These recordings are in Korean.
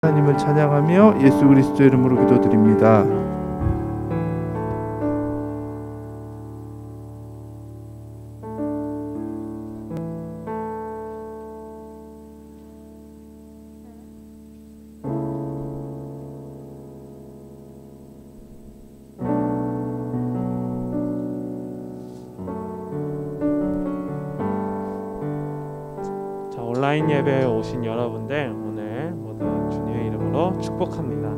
하나님을 찬양하며 예수 그리스도 이름으로 기도드립니다. 온라인 예배에 오신 여러분들 오늘 모두 주님의 이름으로 축복합니다.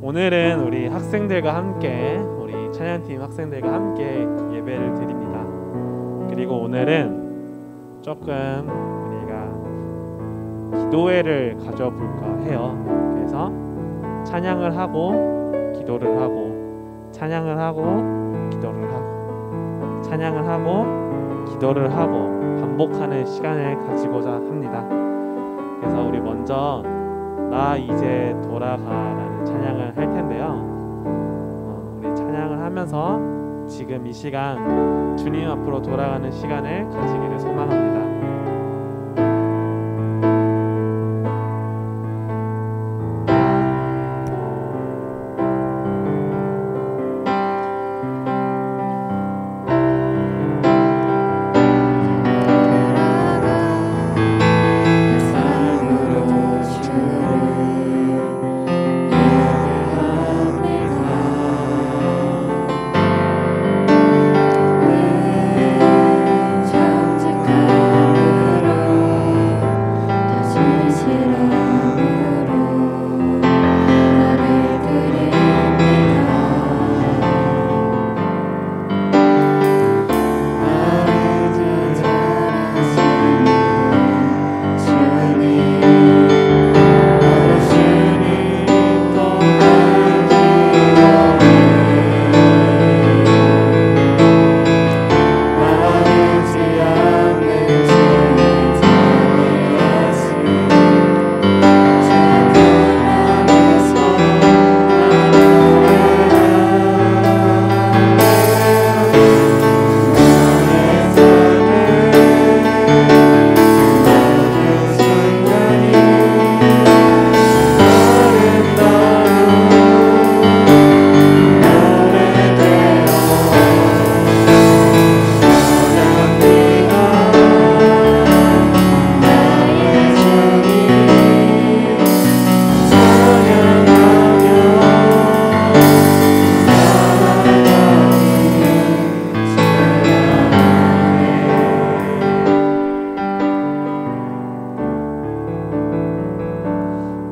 오늘은 우리 학생들과 함께 우리 찬양팀 학생들과 함께 예배를 드립니다. 그리고 오늘은 조금 우리가 기도회를 가져볼까 해요. 그래서 찬양을 하고 기도를 하고 찬양을 하고 기도를 하고 찬양을 하고 기도를 하고 반복하는 시간을 가지고자 합니다. 그래서 우리 먼저 나 이제 돌아가라는 찬양을 할 텐데요. 우리 찬양을 하면서 지금 이 시간 주님 앞으로 돌아가는 시간을 가지기를 소망합니다.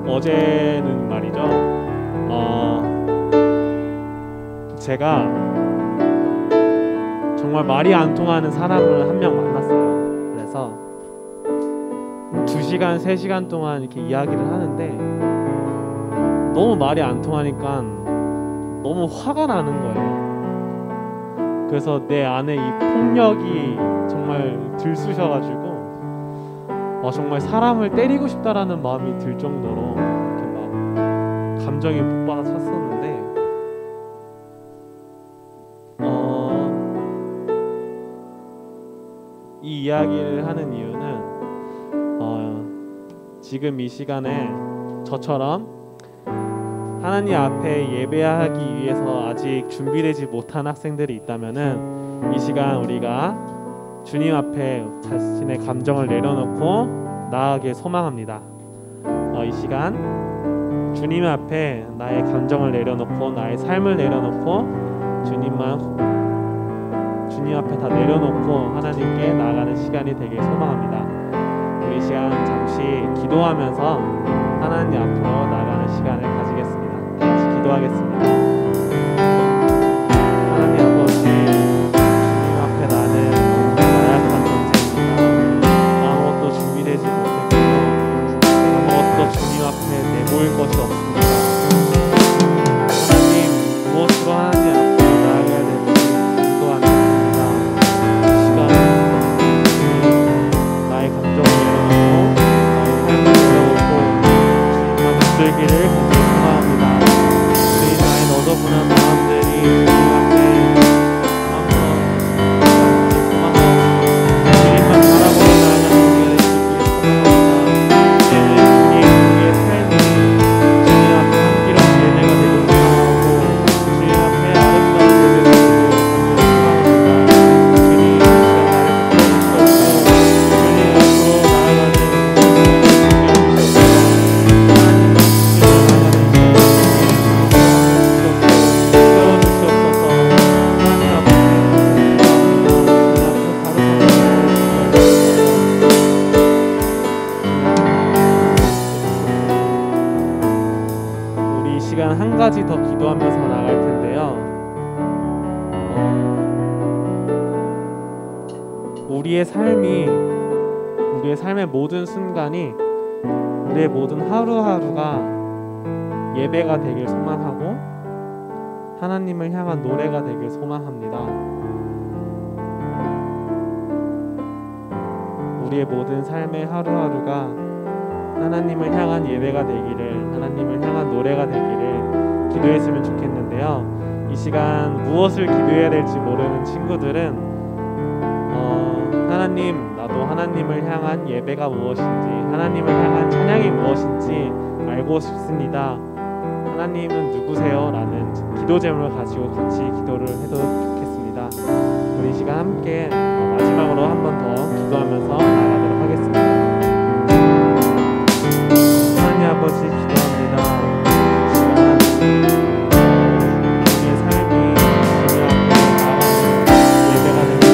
어제는 말이죠. 제가 정말 말이 안 통하는 사람을 한 명 만났어요. 그래서 2시간, 3시간 동안 이렇게 이야기를 하는데 너무 말이 안 통하니까 너무 화가 나는 거예요. 그래서 내 안에 이 폭력이 정말 들쑤셔가지고 정말 사람을 때리고 싶다라는 마음이 들 정도로 이렇게 막 감정이 북받아쳤었는데 이 이야기를 하는 이유는 지금 이 시간에 저처럼 하나님 앞에 예배하기 위해서 아직 준비되지 못한 학생들이 있다면은 이 시간 우리가 주님 앞에 자신의 감정을 내려놓고 나아가길 소망합니다. 이 시간 주님 앞에 나의 감정을 내려놓고 나의 삶을 내려놓고 주님 앞에 다 내려놓고 하나님께 나아가는 시간이 되길 소망합니다. 우리 시간 잠시 기도하면서 하나님 앞으로 나아가는 시간을 가지겠습니다. 다 같이 기도하겠습니다. 하나님 아버지, 주님 앞에 나는 나약한 존재입니다. 아무것도 준비되지 못했고 아무것도 주님 앞에 내모일 것이 없습니다. 하나님, 무엇으로 하나님 앞에 나아가야 될지 기도하겠습니다. 이 시간 나의 감정을 내려놓고 나의 삶을 내려놓고 주님과 붙들기를 소망합니다. 우리 나의 너저분한 마음들이 주님 앞에 아무런 소망하고 주님만 바라보고 나아가는 우리가 되시기를 소망합니다. 이제는 주님 우리의 시간 한 가지 더 기도하면서 나갈 텐데요. 우리의 삶의 모든 순간이, 우리의 모든 하루하루가 예배가 되길 소망하고 하나님을 향한 노래가 되길 소망합니다. 우리의 모든 삶의 하루하루가 하나님을 향한 예배가 되기를, 하나님을 향한 노래가 되기를 기도했으면 좋겠는데요. 이 시간 무엇을 기도해야 될지 모르는 친구들은 하나님, 나도 하나님을 향한 예배가 무엇인지, 하나님을 향한 찬양이 무엇인지 알고 싶습니다. 하나님은 누구세요? 라는 기도 제목을 가지고 같이 기도를 해도 좋겠습니다. 우리 이 시간 함께 마지막으로 한 번 더 기도하면서 나가도록 하겠습니다. 하나님 아버지, 기도합니다. 우리의 삶이 주님 앞에 나아가는 예배가 되는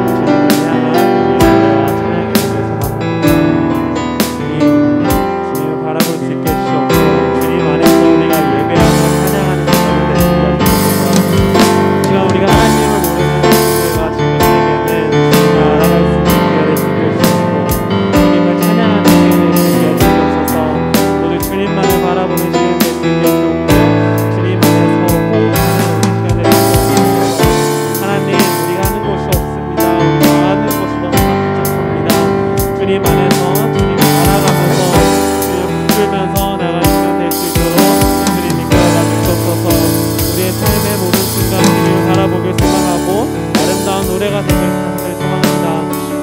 주님을 향한 예배와 찬양이 되길 소망합니다. 주님을 바라볼 수 있게 해주시옵소서. 주님 안에서 우리가 예배하고 찬양하는 시간이 되는 것 같습니다. 지금 우리가 하나님을 모르는 우리가 지금 세계는 주님을 알아갈 수 있는 기회를 주시고 주님을 찬양하는 시간을 주게 해주옵소서. 모두 주님만을 바라보는 시간을 주게 해주옵고 주님 안에서 호흡하는 시간을 주옵소서. 하나님, 우리가 하는 곳이 없습니다. 우리가 하는 곳이 너무 부족합니다. 주님 안에서 주님을 알아가면서 주님을 부르면서 나갈 시간 될 수 있도록 주님 이끌어가 주옵소서. 우리의 삶의 모든 순간 주님을 바라보길 소망하고 아름다운 노래가 되길 소망합니다.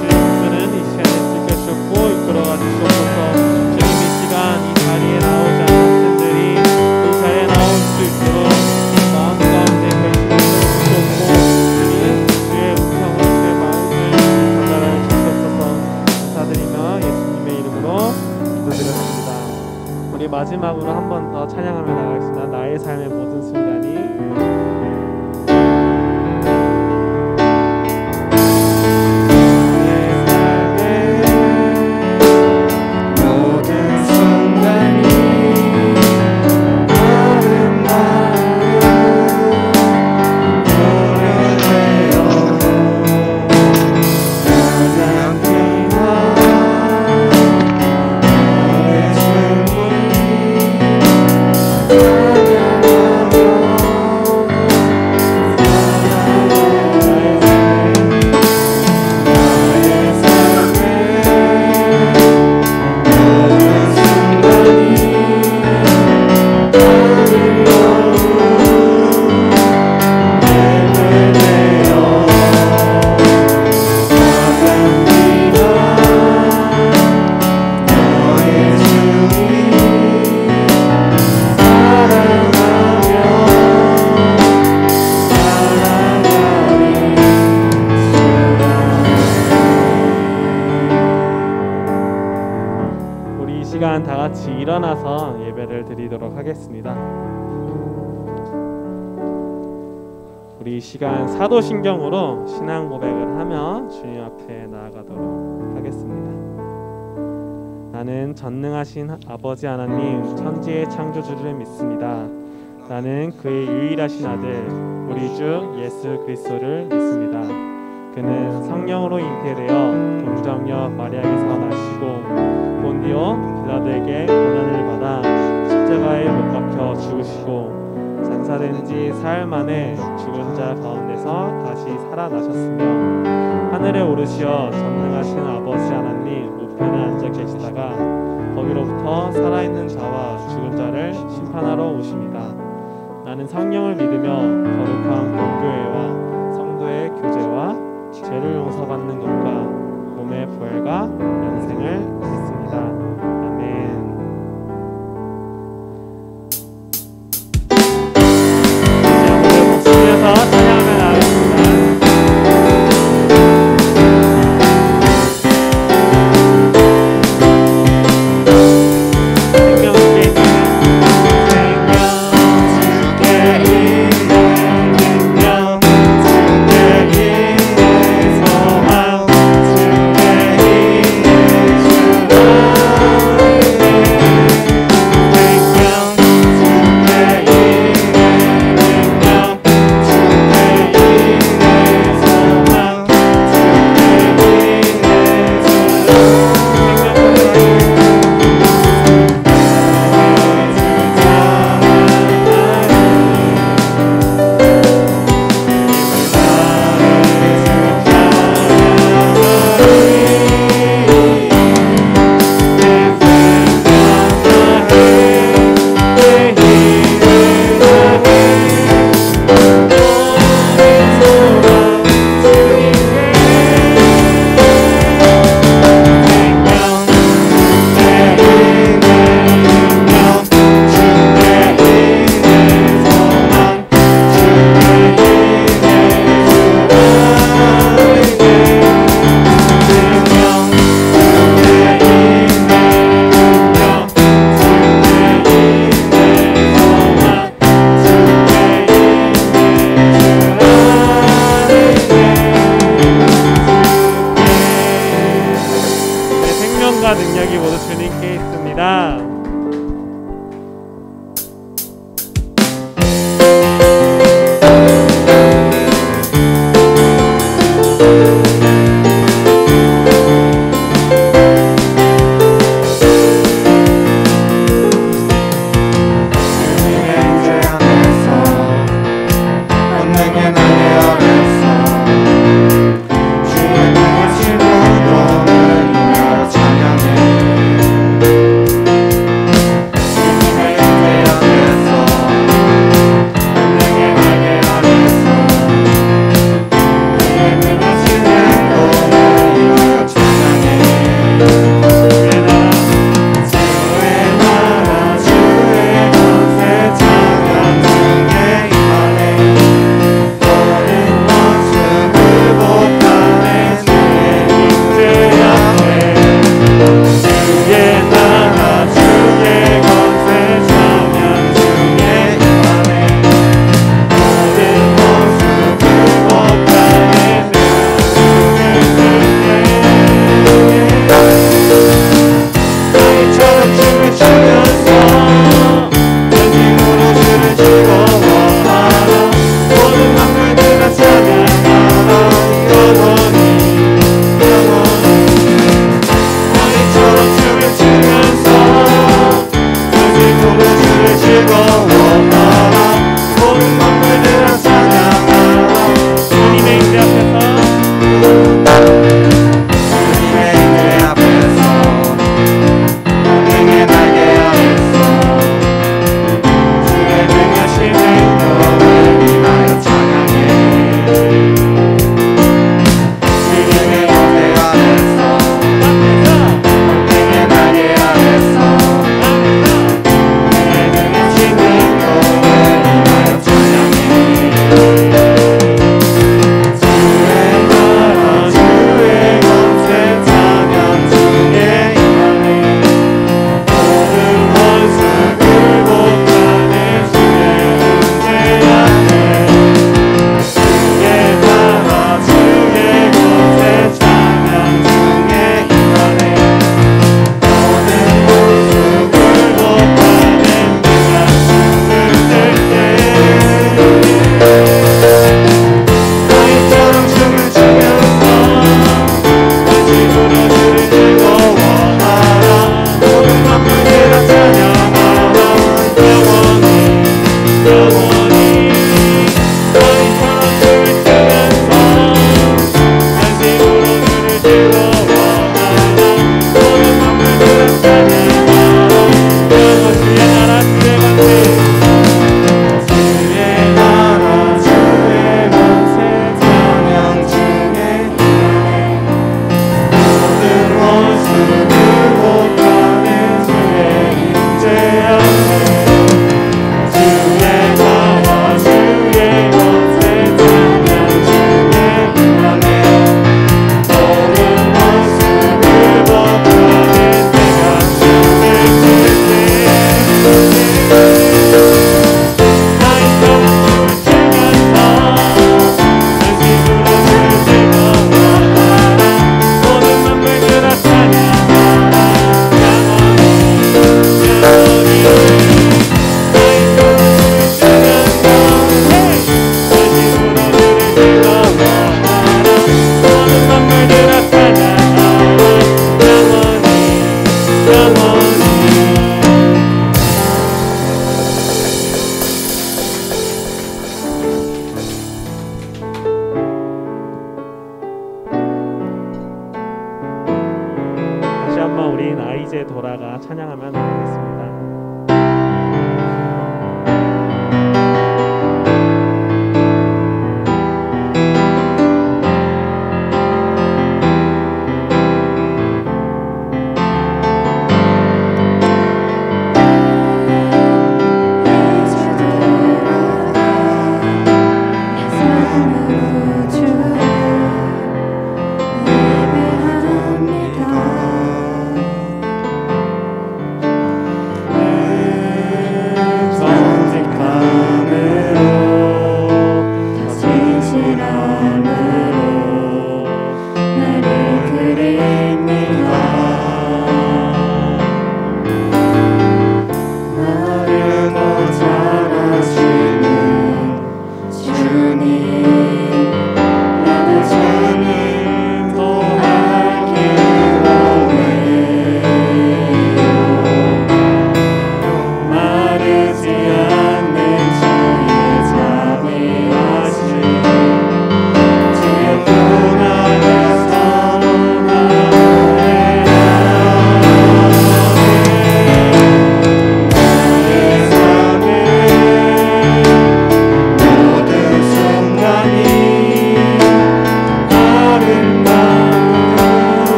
주님께서는 이 시간에 지켜주셨고 이끌어가 주옵소서. 주님, 이 시간 이 자리에 나오지 않은 분들이 이 자리에 나올 수 있도록 마음 가운데 결심을 주옵고 주님, 주의 음성을, 주의 마음을 전달하여 주옵소서. 감사드리며 예수님의 이름으로 기도드렸습니다. 우리 마지막으로 한 번 더 찬양하며 나가겠습니다. 나의 삶의 모든 순간이 다 같이 일어나서 예배를 드리도록 하겠습니다. 우리 이 시간 사도신경으로 신앙 고백을 하며 주님 앞에 나아가도록 하겠습니다. 나는 전능하신 아버지 하나님, 천지의 창조주를 믿습니다. 나는 그의 유일하신 아들 우리 주 예수 그리스도를 믿습니다. 그는 성령으로 잉태되어 동정녀 마리아에서 나시고 본디오 빌라도에게 고난을 받아 십자가에 못 박혀 죽으시고 장사된 지 사흘 만에 죽은 자 가운데서 다시 살아나셨으며 하늘에 오르시어 전능하신 아버지 하나님 우편에 앉아 계시다가 거기로부터 살아있는 자와 죽은 자를 심판하러 오십니다. 나는 성령을 믿으며 거룩한 공교회와 성도의 교제와 죄를 용서받는 것과 몸의 부활과 영생을 믿습니다. 아멘. 이제 오늘 목소리에서 찬양을 나가겠습니다. 생명 찬양. 주의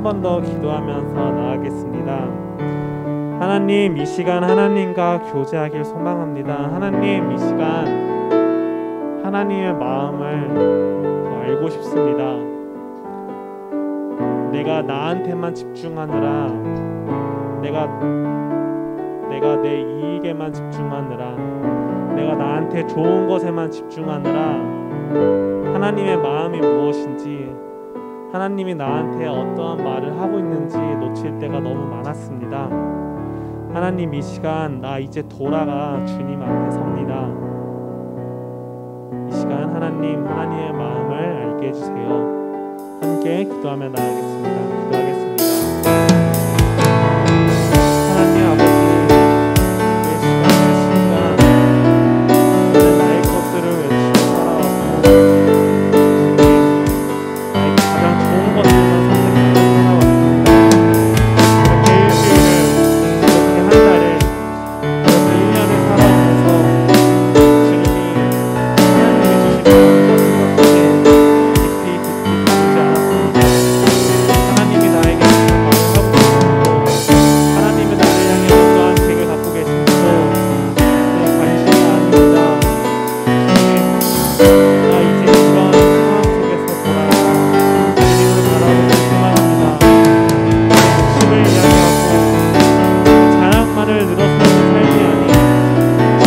번 더 기도하면서 나아가겠습니다. 하나님, 이 시간 하나님과 교제하길 소망합니다. 하나님, 이 시간 하나님의 마음을 더 알고 싶습니다. 내가 나한테만 집중하느라, 내가 내 이익에만 집중하느라, 내가 나한테 좋은 것에만 집중하느라 하나님의 마음이 무엇인지, 하나님이 나한테 어떠한 말을 하고 있는지 놓칠 때가 너무 많았습니다. 하나님, 이 시간 나 이제 돌아가 주님 앞에 섭니다. 이 시간 하나님, 하나님의 마음을 알게 해주세요. 함께 기도하며 나아가겠습니다. 기도하겠습니다. 하나님 아버지, 이 시간 저는 나의 것들을 외치고 살아왔고 나의 가장 좋은 것들만 선택하며 살아왔습니다. 이렇게 일주일을, 이렇게 한 달을, 이렇게 1년을 살아오면서 주님이 하나님이 주신 마음과 생각에 깊이 다루지 않았습니다. 하나님이 나에게 주신 마음을 하고 계시고 하나님이 나를 향해 어떠한 계획을 갖고 계신지도 내 관심이 아닙니다. 주님, 나 이제 이런 상황 속에서 돌아가 주님을 바라보고 소망합니다. 욕심을 이야기하고 자랑만을 늘어서는 삶이 아닌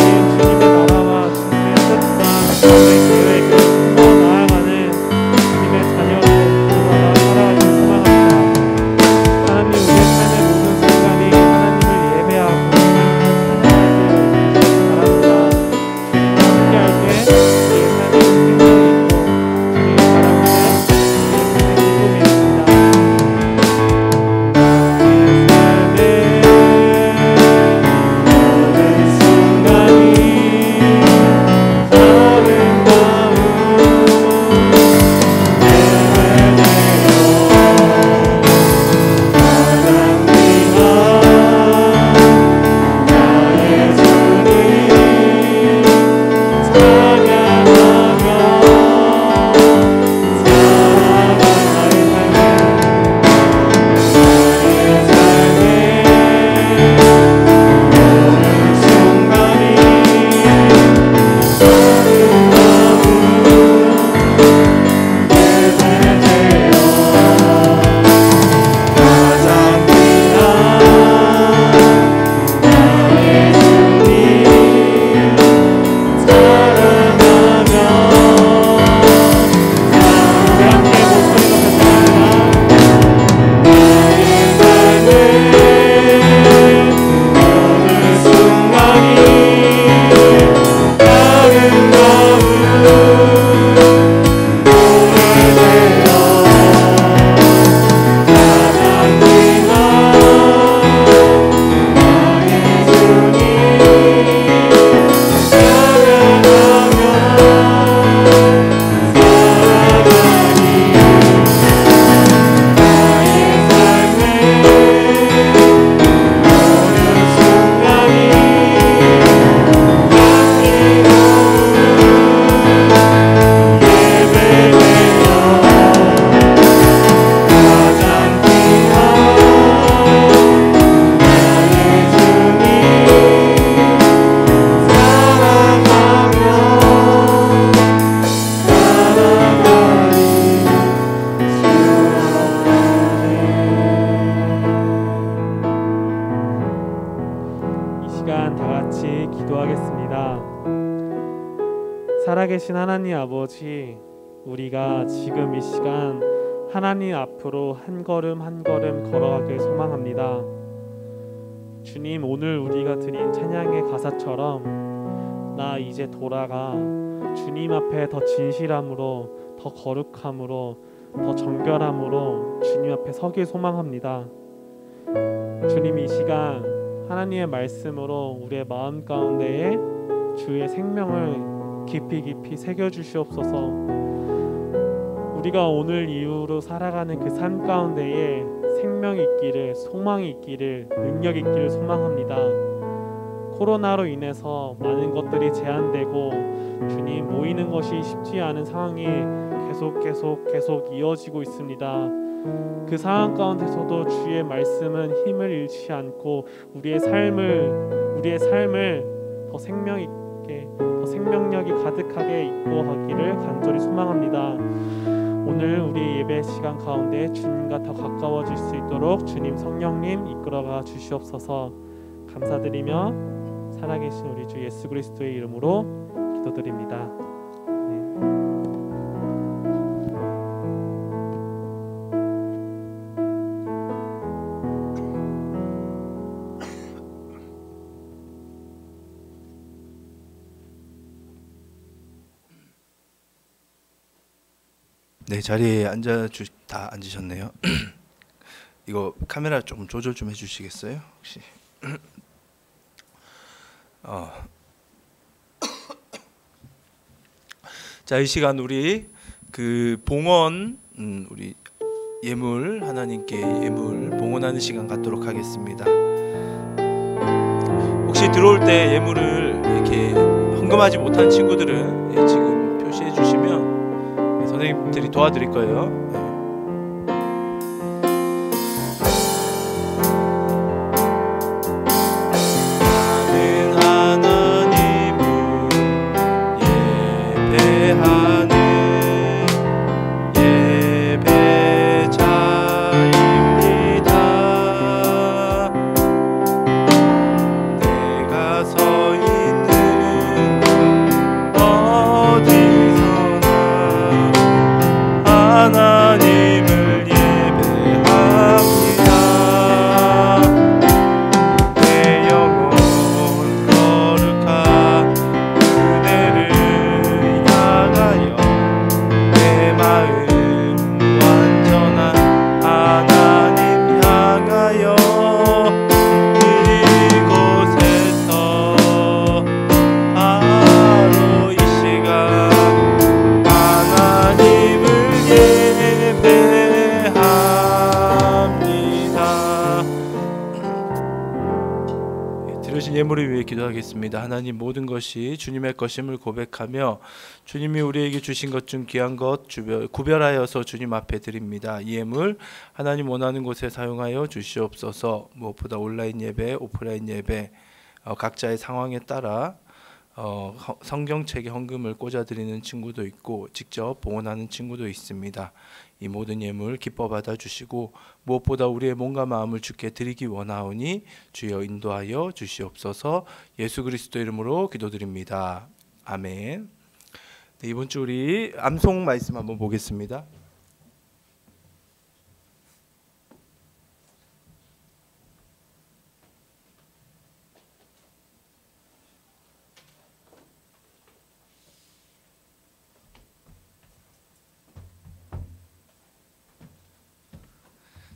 주님의 나라와 주님의 뜻과 주님의 계획을 품어 나아가는 주님의 자녀로 돌아가 살아가길 소망합니다. 하나님, 우리의 삶의 모든 순간이 하나님을 예배하고 찬양하길 바랍니다. 주님과 함께할 때 우리의 삶에 생명이 있고 주님을 바라보는 우리의 삶의 기쁨이 살아계신 하나님 아버지, 우리가 지금 이 시간 하나님 앞으로 한 걸음 한 걸음 걸어가길 소망합니다. 주님, 오늘 우리가 드린 찬양의 가사처럼 나 이제 돌아가 주님 앞에 더 진실함으로, 더 거룩함으로, 더 정결함으로 주님 앞에 서길 소망합니다. 주님, 이 시간 하나님의 말씀으로 우리의 마음 가운데에 주의 생명을 깊이 깊이 새겨주시옵소서. 우리가 오늘 이후로 살아가는 그 삶 가운데에 생명이 있기를, 소망이 있기를, 능력이 있기를 소망합니다. 코로나로 인해서 많은 것들이 제한되고 주님, 모이는 것이 쉽지 않은 상황이 계속 이어지고 있습니다. 그 상황 가운데서도 주의 말씀은 힘을 잃지 않고 우리의 삶을 더 생명 있게, 더 생명력이 가득하게 인도하기를 간절히 소망합니다. 오늘 우리 예배 시간 가운데 주님과 더 가까워질 수 있도록 주님 성령님 이끌어가 주시옵소서. 감사드리며 살아계신 우리 주 예수 그리스도의 이름으로 기도드립니다. 네, 자리에 다 앉으셨네요. 이거 카메라 좀 조절 좀 해주시겠어요? 혹시? 자, 이 시간 우리 그 봉헌, 우리 예물, 하나님께 예물 봉헌하는 시간 갖도록 하겠습니다. 혹시 들어올 때 예물을 이렇게 헌금하지 못한 친구들은 지금 표시해 주시면 선생님들이 도와드릴 거예요. 예물을 위해 기도하겠습니다. 하나님, 모든 것이 주님의 것임을 고백하며 주님이 우리에게 주신 것 중 귀한 것 구별하여서 주님 앞에 드립니다. 이 예물 하나님 원하는 곳에 사용하여 주시옵소서. 무엇보다 온라인 예배, 오프라인 예배 각자의 상황에 따라 성경책에 헌금을 꽂아드리는 친구도 있고 직접 봉헌하는 친구도 있습니다. 이 모든 예물 기뻐 받아주시고 무엇보다 우리의 몸과 마음을 주께 드리기 원하오니 주여 인도하여 주시옵소서. 예수 그리스도 이름으로 기도드립니다. 아멘. 네, 이번 주 우리 암송 말씀 한번 보겠습니다.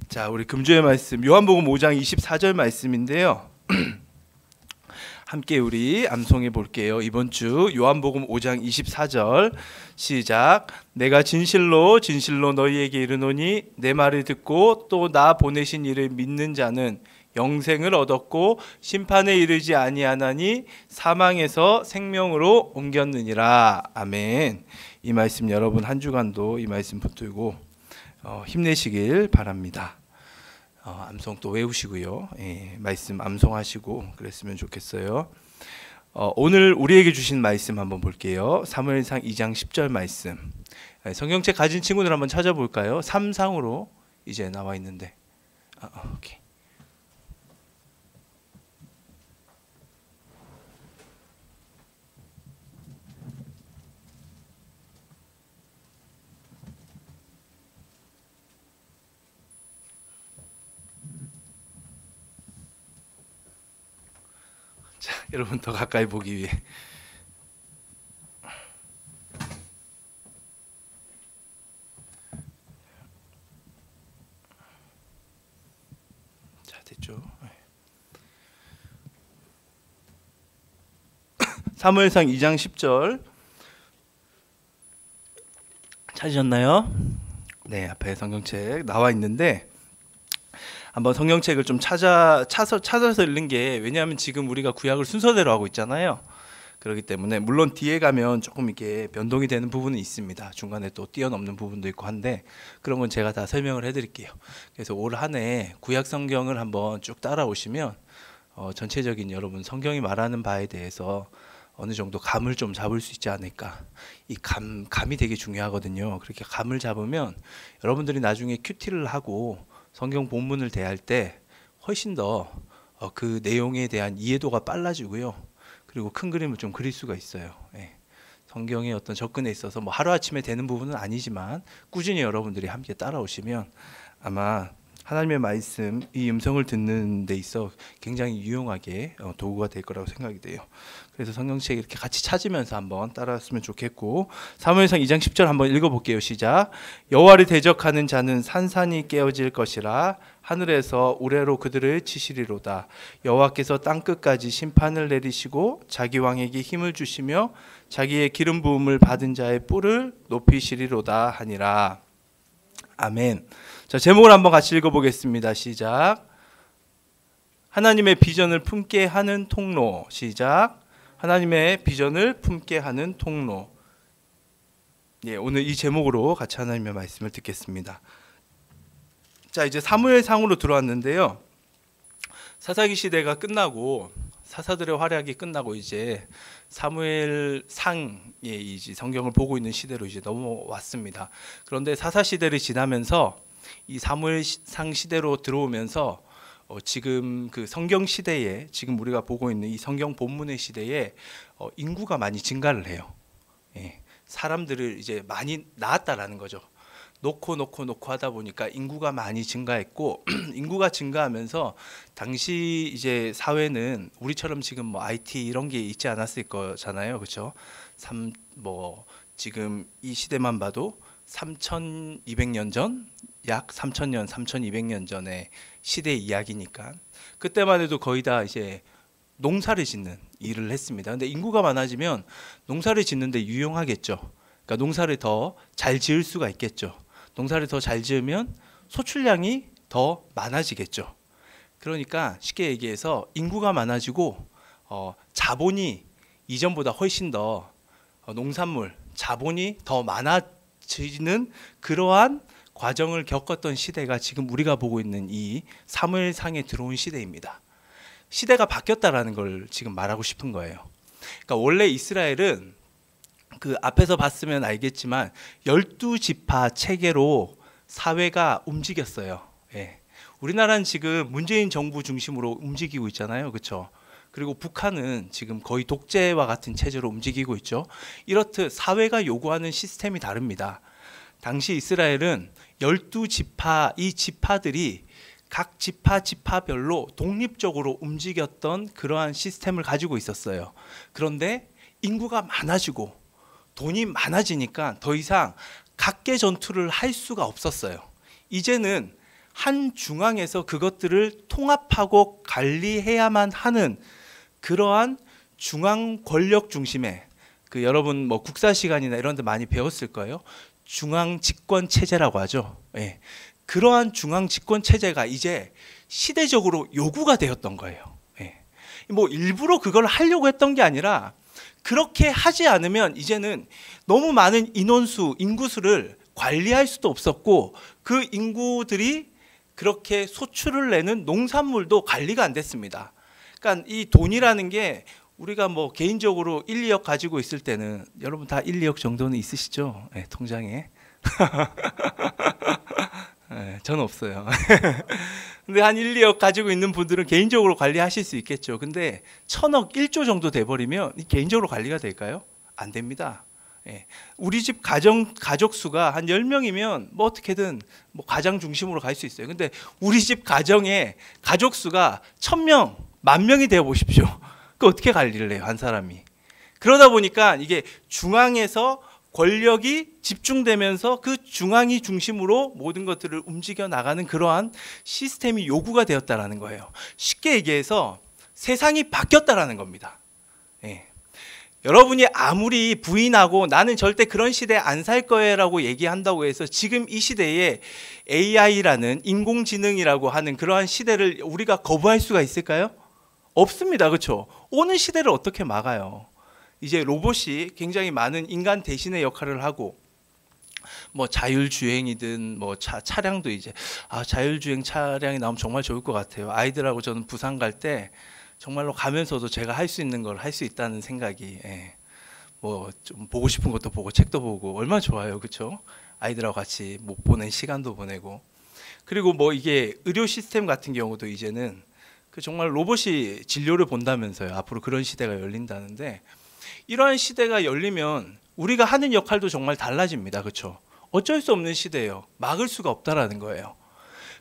자, 우리 금주의 말씀 요한복음 5장 24절 말씀인데요. 함께 우리 암송해 볼게요. 이번 주 요한복음 5장 24절 시작. 내가 진실로 진실로 너희에게 이르노니 내 말을 듣고 또 나 보내신 이를 믿는 자는 영생을 얻었고 심판에 이르지 아니하나니 사망에서 생명으로 옮겼느니라. 아멘. 이 말씀 여러분 한 주간도 이 말씀 붙들고 힘내시길 바랍니다. 암송 또 외우시고요. 말씀 암송하시고 그랬으면 좋겠어요. 오늘 우리에게 주신 말씀 한번 볼게요. 사무엘상 2장 10절 말씀. 성경책 가진 친구들 한번 찾아볼까요? 3상으로 이제 나와 있는데. 오케이. 자, 여러분 더 가까이 보기 위해 자, 됐죠? 사무엘상 2장 10절 찾으셨나요? 네, 앞에 성경책 나와 있는데 한번 성경책을 좀 찾아서 읽는 게, 왜냐하면 지금 우리가 구약을 순서대로 하고 있잖아요. 그렇기 때문에 물론 뒤에 가면 조금 이렇게 변동이 되는 부분은 있습니다. 중간에 또 뛰어넘는 부분도 있고 한데 그런 건 제가 다 설명을 해드릴게요. 그래서 올 한 해 구약 성경을 한번 쭉 따라오시면 전체적인 여러분 성경이 말하는 바에 대해서 어느 정도 감을 좀 잡을 수 있지 않을까. 이 감이 되게 중요하거든요. 그렇게 감을 잡으면 여러분들이 나중에 큐티를 하고 성경 본문을 대할 때 훨씬 더 그 내용에 대한 이해도가 빨라지고요. 그리고 큰 그림을 좀 그릴 수가 있어요. 예. 성경의 어떤 접근에 있어서 뭐 하루아침에 되는 부분은 아니지만 꾸준히 여러분들이 함께 따라오시면 아마 하나님의 말씀, 이 음성을 듣는 데 있어 굉장히 유용하게 도구가 될 거라고 생각이 돼요. 그래서 성경책 이렇게 같이 찾으면서 한번 따라왔으면 좋겠고, 사무엘상 2장 10절 한번 읽어볼게요. 시작. 여호와를 대적하는 자는 산산이 깨어질 것이라 하늘에서 우레로 그들을 치시리로다. 여호와께서 땅끝까지 심판을 내리시고 자기 왕에게 힘을 주시며 자기의 기름 부음을 받은 자의 뿔을 높이시리로다 하니라. 아멘. 자, 제목을 한번 같이 읽어보겠습니다. 시작. 하나님의 비전을 품게 하는 통로. 시작. 하나님의 비전을 품게 하는 통로. 예, 오늘 이 제목으로 같이 하나님의 말씀을 듣겠습니다. 자, 이제 사무엘상으로 들어왔는데요. 사사기 시대가 끝나고 사사들의 활약이 끝나고 이제 사무엘상의 이제 성경을 보고 있는 시대로 이제 넘어왔습니다. 그런데 사사 시대를 지나면서 이 사무엘상 시대로 들어오면서 지금 그 성경 시대에 지금 우리가 보고 있는 이 성경 본문의 시대에 인구가 많이 증가를 해요. 예, 사람들을 이제 많이 낳았다라는 거죠. 놓고 하다 보니까 인구가 많이 증가했고 인구가 증가하면서 당시 이제 사회는 우리처럼 지금 뭐 IT 이런 게 있지 않았을 거잖아요, 그렇죠? 지금 이 시대만 봐도 3,200년 전, 약 3,000년, 3,200년 전의 시대의 이야기니까 그때만 해도 거의 다 이제 농사를 짓는 일을 했습니다. 근데 인구가 많아지면 농사를 짓는데 유용하겠죠. 그러니까 농사를 더 잘 지을 수가 있겠죠. 농사를 더 잘 지으면 소출량이 더 많아지겠죠. 그러니까 쉽게 얘기해서 인구가 많아지고 자본이 이전보다 훨씬 더 농산물, 자본이 더 많아지는 그러한 과정을 겪었던 시대가 지금 우리가 보고 있는 이 사무엘상에 들어온 시대입니다. 시대가 바뀌었다라는 걸 지금 말하고 싶은 거예요. 그러니까 원래 이스라엘은 그 앞에서 봤으면 알겠지만 12지파 체계로 사회가 움직였어요. 예. 우리나라는 지금 문재인 정부 중심으로 움직이고 있잖아요. 그렇죠? 그리고 북한은 지금 거의 독재와 같은 체제로 움직이고 있죠. 이렇듯 사회가 요구하는 시스템이 다릅니다. 당시 이스라엘은 12지파, 이 지파들이 각 지파별로 독립적으로 움직였던 그러한 시스템을 가지고 있었어요. 그런데 인구가 많아지고 돈이 많아지니까 더 이상 각계 전투를 할 수가 없었어요. 이제는 한 중앙에서 그것들을 통합하고 관리해야만 하는 그러한 중앙 권력 중심의 여러분 뭐 국사 시간이나 이런 데 많이 배웠을 거예요. 중앙 집권 체제라고 하죠. 예. 그러한 중앙 집권 체제가 이제 시대적으로 요구가 되었던 거예요. 예. 뭐 일부러 그걸 하려고 했던 게 아니라 그렇게 하지 않으면 이제는 너무 많은 인구수를 관리할 수도 없었고 그 인구들이 그렇게 소출을 내는 농산물도 관리가 안 됐습니다. 그러니까 이 돈이라는 게 우리가 뭐 개인적으로 1, 2억 가지고 있을 때는 여러분 다 1, 2억 정도는 있으시죠? 네, 통장에. 네, 저는 없어요. 근데 한 1, 2억 가지고 있는 분들은 개인적으로 관리하실 수 있겠죠. 근데 1,000억, 1조 정도 돼버리면 개인적으로 관리가 될까요? 안 됩니다. 예. 우리 집 가족 수가 한 10명이면 뭐 어떻게든 뭐 가장 중심으로 갈 수 있어요. 근데 우리 집 가정의 가족 수가 1,000명, 10,000명이 되어 보십시오. 그 어떻게 관리를 해요, 한 사람이? 그러다 보니까 이게 중앙에서 권력이 집중되면서 그 중앙이 중심으로 모든 것들을 움직여 나가는 그러한 시스템이 요구가 되었다라는 거예요. 쉽게 얘기해서 세상이 바뀌었다라는 겁니다. 예. 여러분이 아무리 부인하고 나는 절대 그런 시대에 안 살 거예요라고 얘기한다고 해서 지금 이 시대에 AI라는 인공지능이라고 하는 그러한 시대를 우리가 거부할 수가 있을까요? 없습니다. 그렇죠? 오는 시대를 어떻게 막아요? 이제 로봇이 굉장히 많은 인간 대신의 역할을 하고, 뭐 자율주행이든 뭐 차량도 이제 자율주행 차량이 나오면 정말 좋을 것 같아요. 아이들하고 저는 부산 갈 때 정말로 가면서도 제가 할 수 있는 걸 할 수 있다는 생각이, 뭐 좀 보고 싶은 것도 보고 책도 보고 얼마나 좋아요, 그렇죠? 아이들하고 같이 못 보낸 시간도 보내고. 그리고 뭐 이게 의료 시스템 같은 경우도 이제는 그 정말 로봇이 진료를 본다면서요. 앞으로 그런 시대가 열린다는데, 이러한 시대가 열리면 우리가 하는 역할도 정말 달라집니다. 그렇죠? 어쩔 수 없는 시대예요. 막을 수가 없다라는 거예요.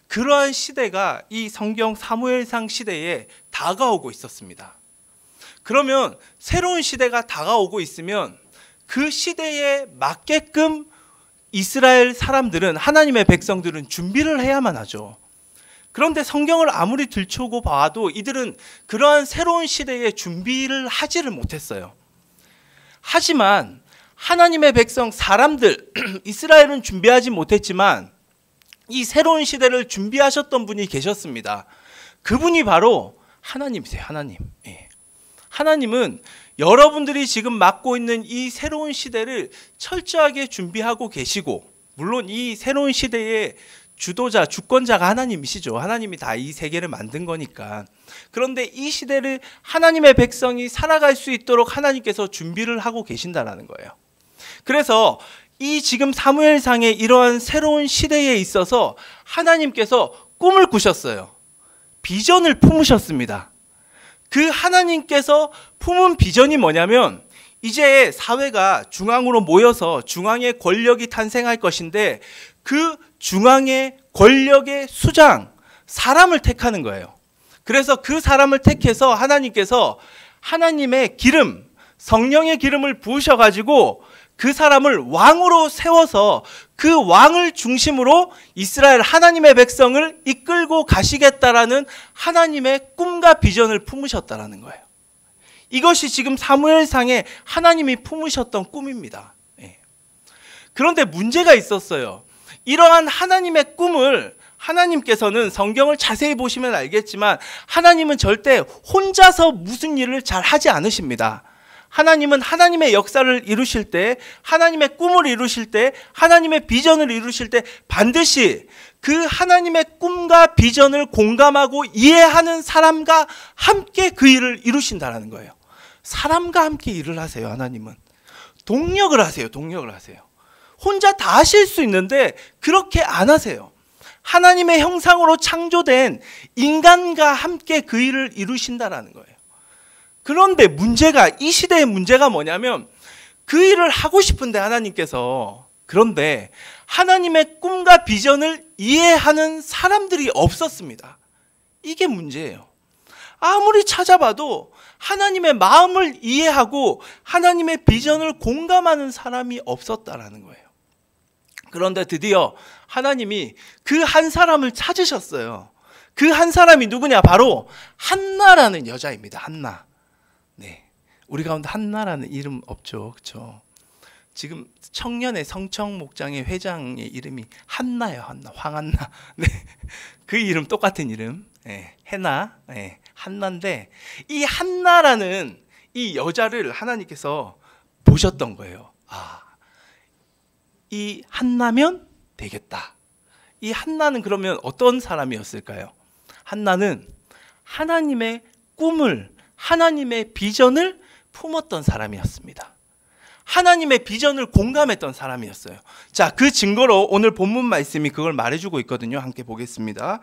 그러한 시대가 이 성경 사무엘상 시대에 다가오고 있었습니다. 그러면 새로운 시대가 다가오고 있으면 그 시대에 맞게끔 이스라엘 사람들은, 하나님의 백성들은 준비를 해야만 하죠. 그런데 성경을 아무리 들춰고 봐도 이들은 그러한 새로운 시대에 준비를 하지를 못했어요. 하지만 하나님의 백성 사람들, 이스라엘은 준비하지 못했지만 이 새로운 시대를 준비하셨던 분이 계셨습니다. 그분이 바로 하나님이세요. 하나님. 하나님은 여러분들이 지금 맡고 있는 이 새로운 시대를 철저하게 준비하고 계시고, 물론 이 새로운 시대의 주도자, 주권자가 하나님이시죠. 하나님이 다 이 세계를 만든 거니까. 그런데 이 시대를 하나님의 백성이 살아갈 수 있도록 하나님께서 준비를 하고 계신다라는 거예요. 그래서 이 지금 사무엘상의 이러한 새로운 시대에 있어서 하나님께서 꿈을 꾸셨어요. 비전을 품으셨습니다. 그 하나님께서 품은 비전이 뭐냐면, 이제 사회가 중앙으로 모여서 중앙의 권력이 탄생할 것인데, 그 중앙의 권력의 수장, 사람을 택하는 거예요. 그래서 그 사람을 택해서 하나님께서 하나님의 기름, 성령의 기름을 부으셔가지고 그 사람을 왕으로 세워서 그 왕을 중심으로 이스라엘 하나님의 백성을 이끌고 가시겠다라는 하나님의 꿈과 비전을 품으셨다라는 거예요. 이것이 지금 사무엘상에 하나님이 품으셨던 꿈입니다. 그런데 문제가 있었어요. 이러한 하나님의 꿈을 하나님께서는, 성경을 자세히 보시면 알겠지만 하나님은 절대 혼자서 무슨 일을 잘 하지 않으십니다. 하나님은 하나님의 역사를 이루실 때, 하나님의 꿈을 이루실 때, 하나님의 비전을 이루실 때 반드시 그 하나님의 꿈과 비전을 공감하고 이해하는 사람과 함께 그 일을 이루신다는 거예요. 사람과 함께 일을 하세요. 하나님은 동력을 하세요. 동력을 하세요. 혼자 다 하실 수 있는데 그렇게 안 하세요. 하나님의 형상으로 창조된 인간과 함께 그 일을 이루신다라는 거예요. 그런데 문제가, 이 시대의 문제가 뭐냐면, 그 일을 하고 싶은데 하나님께서, 그런데 하나님의 꿈과 비전을 이해하는 사람들이 없었습니다. 이게 문제예요. 아무리 찾아봐도 하나님의 마음을 이해하고 하나님의 비전을 공감하는 사람이 없었다라는 거예요. 그런데 드디어 하나님이 그 한 사람을 찾으셨어요. 그 한 사람이 누구냐? 바로 한나라는 여자입니다. 한나. 네, 우리 가운데 한나라는 이름 없죠, 그렇죠? 지금 청년의 성청 목장의 회장의 이름이 한나예요. 한나, 황한나. 네, 그 이름 똑같은 이름. 네, 해나, 네, 한나인데, 이 한나라는 이 여자를 하나님께서 보셨던 거예요. 이 한나면 되겠다. 이 한나는 그러면 어떤 사람이었을까요? 한나는 하나님의 꿈을, 하나님의 비전을 품었던 사람이었습니다. 하나님의 비전을 공감했던 사람이었어요. 자, 그 증거로 오늘 본문 말씀이 그걸 말해주고 있거든요. 함께 보겠습니다.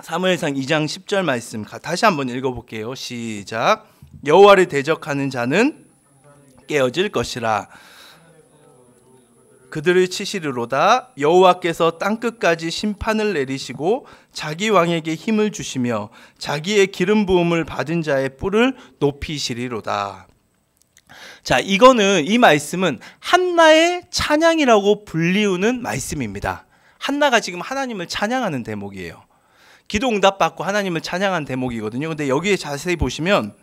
사무엘상 2장 10절 말씀 다시 한번 읽어볼게요. 시작. 여호와를 대적하는 자는 깨어질 것이라. 그들을 치시리로다. 여호와께서 땅끝까지 심판을 내리시고 자기 왕에게 힘을 주시며 자기의 기름 부음을 받은 자의 뿔을 높이시리로다. 자, 이거는, 이 말씀은 한나의 찬양이라고 불리우는 말씀입니다. 한나가 지금 하나님을 찬양하는 대목이에요. 기도 응답받고 하나님을 찬양한 대목이거든요. 근데 여기에 자세히 보시면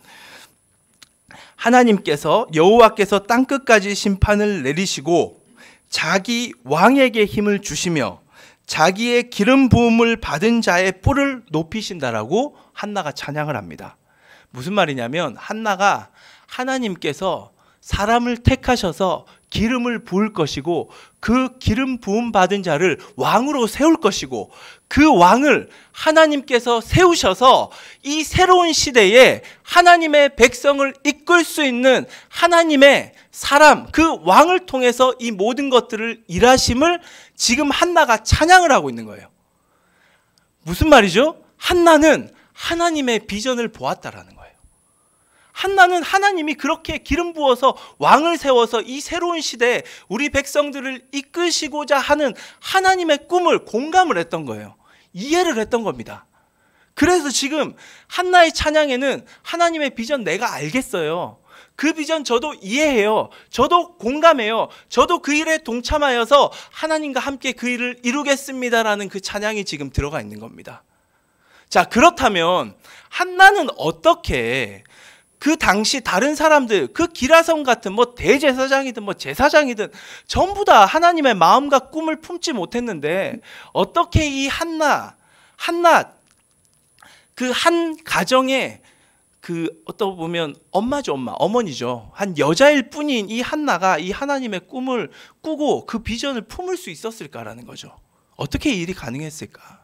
하나님께서, 여호와께서 땅끝까지 심판을 내리시고 자기 왕에게 힘을 주시며 자기의 기름 부음을 받은 자의 뿔을 높이신다라고 한나가 찬양을 합니다. 무슨 말이냐면 한나가 하나님께서 사람을 택하셔서 기름을 부을 것이고 그 기름 부음 받은 자를 왕으로 세울 것이고 그 왕을 하나님께서 세우셔서 이 새로운 시대에 하나님의 백성을 이끌 수 있는 하나님의 사람, 그 왕을 통해서 이 모든 것들을 일하심을 지금 한나가 찬양을 하고 있는 거예요. 무슨 말이죠? 한나는 하나님의 비전을 보았다라는 거예요. 한나는 하나님이 그렇게 기름 부어서 왕을 세워서 이 새로운 시대에 우리 백성들을 이끄시고자 하는 하나님의 꿈을 공감을 했던 거예요. 이해를 했던 겁니다. 그래서 지금 한나의 찬양에는 하나님의 비전 내가 알겠어요. 그 비전 저도 이해해요. 저도 공감해요. 저도 그 일에 동참하여서 하나님과 함께 그 일을 이루겠습니다라는 그 찬양이 지금 들어가 있는 겁니다. 자, 그렇다면 한나는 어떻게 그 당시 다른 사람들, 그 기라성 같은 뭐 대제사장이든 뭐 제사장이든 전부 다 하나님의 마음과 꿈을 품지 못했는데 어떻게 이 한나 그 한 가정에 그 어떻게 보면 엄마죠, 어머니죠. 한 여자일 뿐인 이 한나가 이 하나님의 꿈을 꾸고 그 비전을 품을 수 있었을까라는 거죠. 어떻게 이 일이 가능했을까?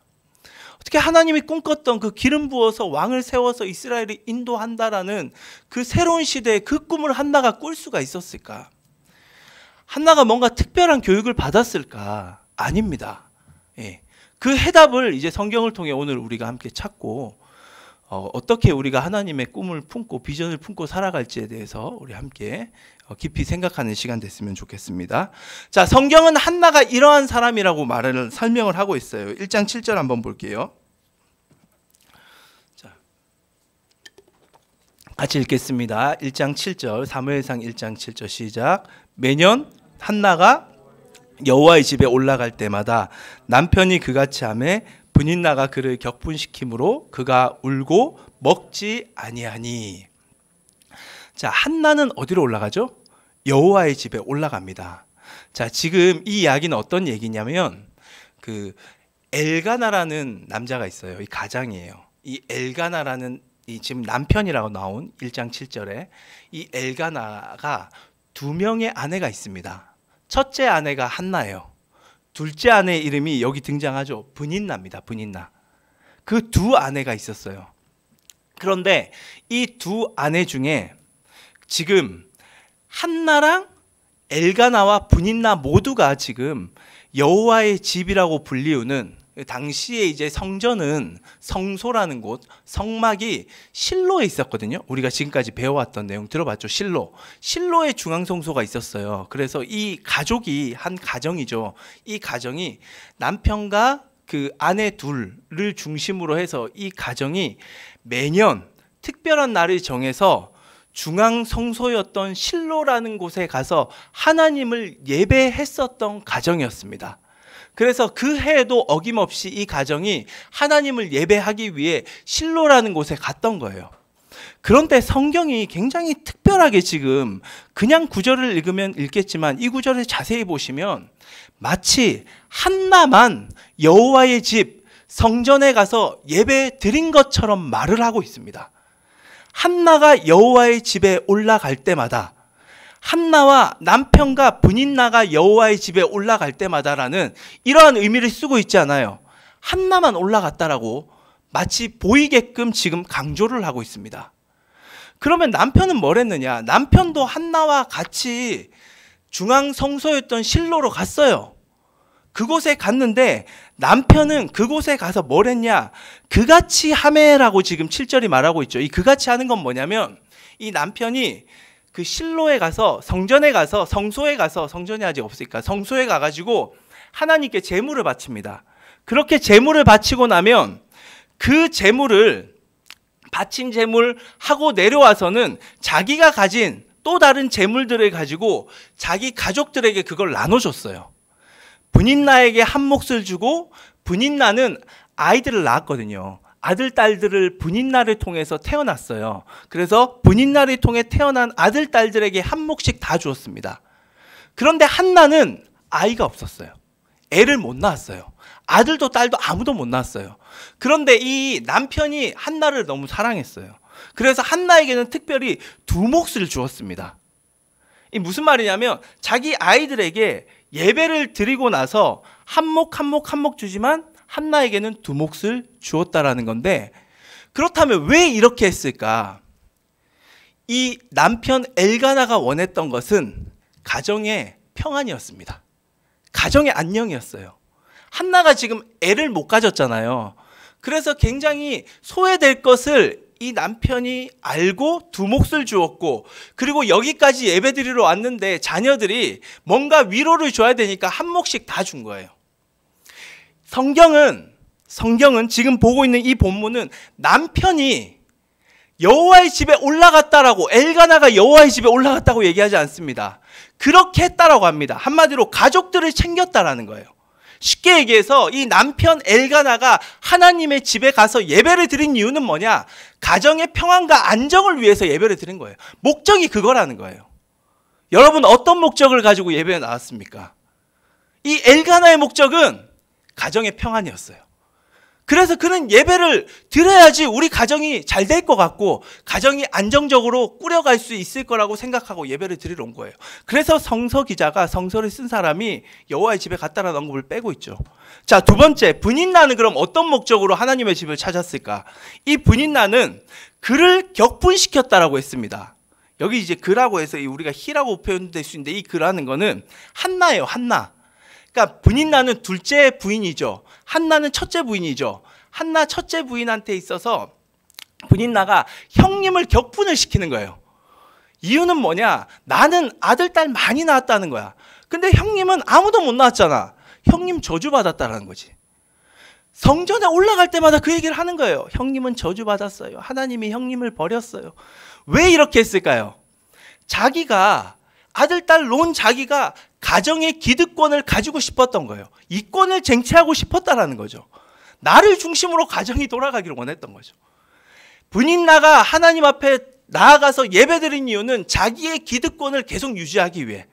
어떻게 하나님이 꿈꿨던 그 기름 부어서 왕을 세워서 이스라엘을 인도한다라는 그 새로운 시대에 그 꿈을 한나가 꿀 수가 있었을까? 한나가 뭔가 특별한 교육을 받았을까? 아닙니다. 예. 그 해답을 이제 성경을 통해 오늘 우리가 함께 찾고 어떻게 우리가 하나님의 꿈을 품고 비전을 품고 살아갈지에 대해서 우리 함께 깊이 생각하는 시간 됐으면 좋겠습니다. 자, 성경은 한나가 이러한 사람이라고 설명을 하고 있어요. 1장 7절 한번 볼게요. 자, 같이 읽겠습니다. 1장 7절, 사무엘상 1장 7절 시작. 매년 한나가 여호와의 집에 올라갈 때마다 남편이 그같이 하매 분인나가 그를 격분시키므로 그가 울고 먹지 아니하니. 자, 한나는 어디로 올라가죠? 여호와의 집에 올라갑니다. 자, 지금 이 이야기는 어떤 얘기냐면 그 엘가나라는 남자가 있어요. 이 가장이에요. 이 엘가나라는 이 지금 남편이라고 나온 1장 7절에 이 엘가나가 2명의 아내가 있습니다. 첫째 아내가 한나예요. 둘째 아내의 이름이 여기 등장하죠. 분인나입니다. 분인나. 그 두 아내가 있었어요. 그런데 이 두 아내 중에 지금 한나랑 엘가나와 분인나 모두가 지금 여호와의 집이라고 불리우는 당시에 이제 성전은 성소라는 곳, 성막이 실로에 있었거든요. 우리가 지금까지 배워왔던 내용 들어봤죠. 실로에 중앙성소가 있었어요. 그래서 이 가족이 한 가정이죠. 이 가정이 남편과 그 아내 둘을 중심으로 해서 이 가정이 매년 특별한 날을 정해서 중앙성소였던 실로라는 곳에 가서 하나님을 예배했었던 가정이었습니다. 그래서 그 해에도 어김없이 이 가정이 하나님을 예배하기 위해 실로라는 곳에 갔던 거예요. 그런데 성경이 굉장히 특별하게 지금 그냥 구절을 읽으면 읽겠지만 이 구절을 자세히 보시면 마치 한나만 여호와의 집 성전에 가서 예배 드린 것처럼 말을 하고 있습니다. 한나가 여호와의 집에 올라갈 때마다 한나와 남편과 분인나가 여호와의 집에 올라갈 때마다라는 이러한 의미를 쓰고 있지 않아요. 한나만 올라갔다라고 마치 보이게끔 지금 강조를 하고 있습니다. 그러면 남편은 뭘 했느냐? 남편도 한나와 같이 중앙성소였던 실로로 갔어요. 그곳에 갔는데 남편은 그곳에 가서 뭘 했냐? 그같이 하매라고 지금 7절이 말하고 있죠. 이 그같이 하는 건 뭐냐면 이 남편이 그 실로에 가서 성전에 가서 성소에 가서 성전이 아직 없으니까 성소에 가가지고 하나님께 제물을 바칩니다. 그렇게 제물을 바치고 나면 그 제물을 바친 제물 하고 내려와서는 자기가 가진 또 다른 제물들을 가지고 자기 가족들에게 그걸 나눠줬어요. 분인나에게 한 몫을 주고 분인나는 아이들을 낳았거든요. 아들, 딸들을 분인나를 통해서 태어났어요. 그래서 분인나를 통해 태어난 아들, 딸들에게 한 몫씩 다 주었습니다. 그런데 한나는 아이가 없었어요. 애를 못 낳았어요. 아들도 딸도 아무도 못 낳았어요. 그런데 이 남편이 한나를 너무 사랑했어요. 그래서 한나에게는 특별히 두 몫을 주었습니다. 이 무슨 말이냐면 자기 아이들에게 예배를 드리고 나서 한 몫 주지만 한나에게는 두 몫을 주었다라는 건데, 그렇다면 왜 이렇게 했을까? 이 남편 엘가나가 원했던 것은 가정의 평안이었습니다. 가정의 안녕이었어요. 한나가 지금 애를 못 가졌잖아요. 그래서 굉장히 소외될 것을 이 남편이 알고 두 몫을 주었고, 그리고 여기까지 예배드리러 왔는데 자녀들이 뭔가 위로를 줘야 되니까 한 몫씩 다 준 거예요. 성경은 지금 보고 있는 이 본문은 남편이 여호와의 집에 올라갔다라고, 엘가나가 여호와의 집에 올라갔다고 얘기하지 않습니다. 그렇게 했다라고 합니다. 한마디로 가족들을 챙겼다라는 거예요. 쉽게 얘기해서 이 남편 엘가나가 하나님의 집에 가서 예배를 드린 이유는 뭐냐? 가정의 평안과 안정을 위해서 예배를 드린 거예요. 목적이 그거라는 거예요. 여러분, 어떤 목적을 가지고 예배에 나왔습니까? 이 엘가나의 목적은 가정의 평안이었어요. 그래서 그는 예배를 드려야지 우리 가정이 잘 될 것 같고 가정이 안정적으로 꾸려갈 수 있을 거라고 생각하고 예배를 드리러 온 거예요. 그래서 성서 기자가, 성서를 쓴 사람이 여호와의 집에 갔다라는 언급을 빼고 있죠. 자, 두 번째, 분인나는 그럼 어떤 목적으로 하나님의 집을 찾았을까? 이 분인나는 그를 격분시켰다라고 했습니다. 여기 이제 그라고 해서 우리가 희라고 표현될 수 있는데, 이 그라는 거는 한나예요. 한나. 그러니까 분인나는 둘째 부인이죠. 한나는 첫째 부인이죠. 한나 첫째 부인한테 있어서 분인나가 형님을 격분을 시키는 거예요. 이유는 뭐냐? 나는 아들, 딸 많이 낳았다는 거야. 근데 형님은 아무도 못 낳았잖아. 형님 저주받았다는 거지. 성전에 올라갈 때마다 그 얘기를 하는 거예요. 형님은 저주받았어요. 하나님이 형님을 버렸어요. 왜 이렇게 했을까요? 자기가 아들, 딸 놓은 자기가 가정의 기득권을 가지고 싶었던 거예요. 이권을 쟁취하고 싶었다라는 거죠. 나를 중심으로 가정이 돌아가기를 원했던 거죠. 분인나가 하나님 앞에 나아가서 예배드린 이유는 자기의 기득권을 계속 유지하기 위해.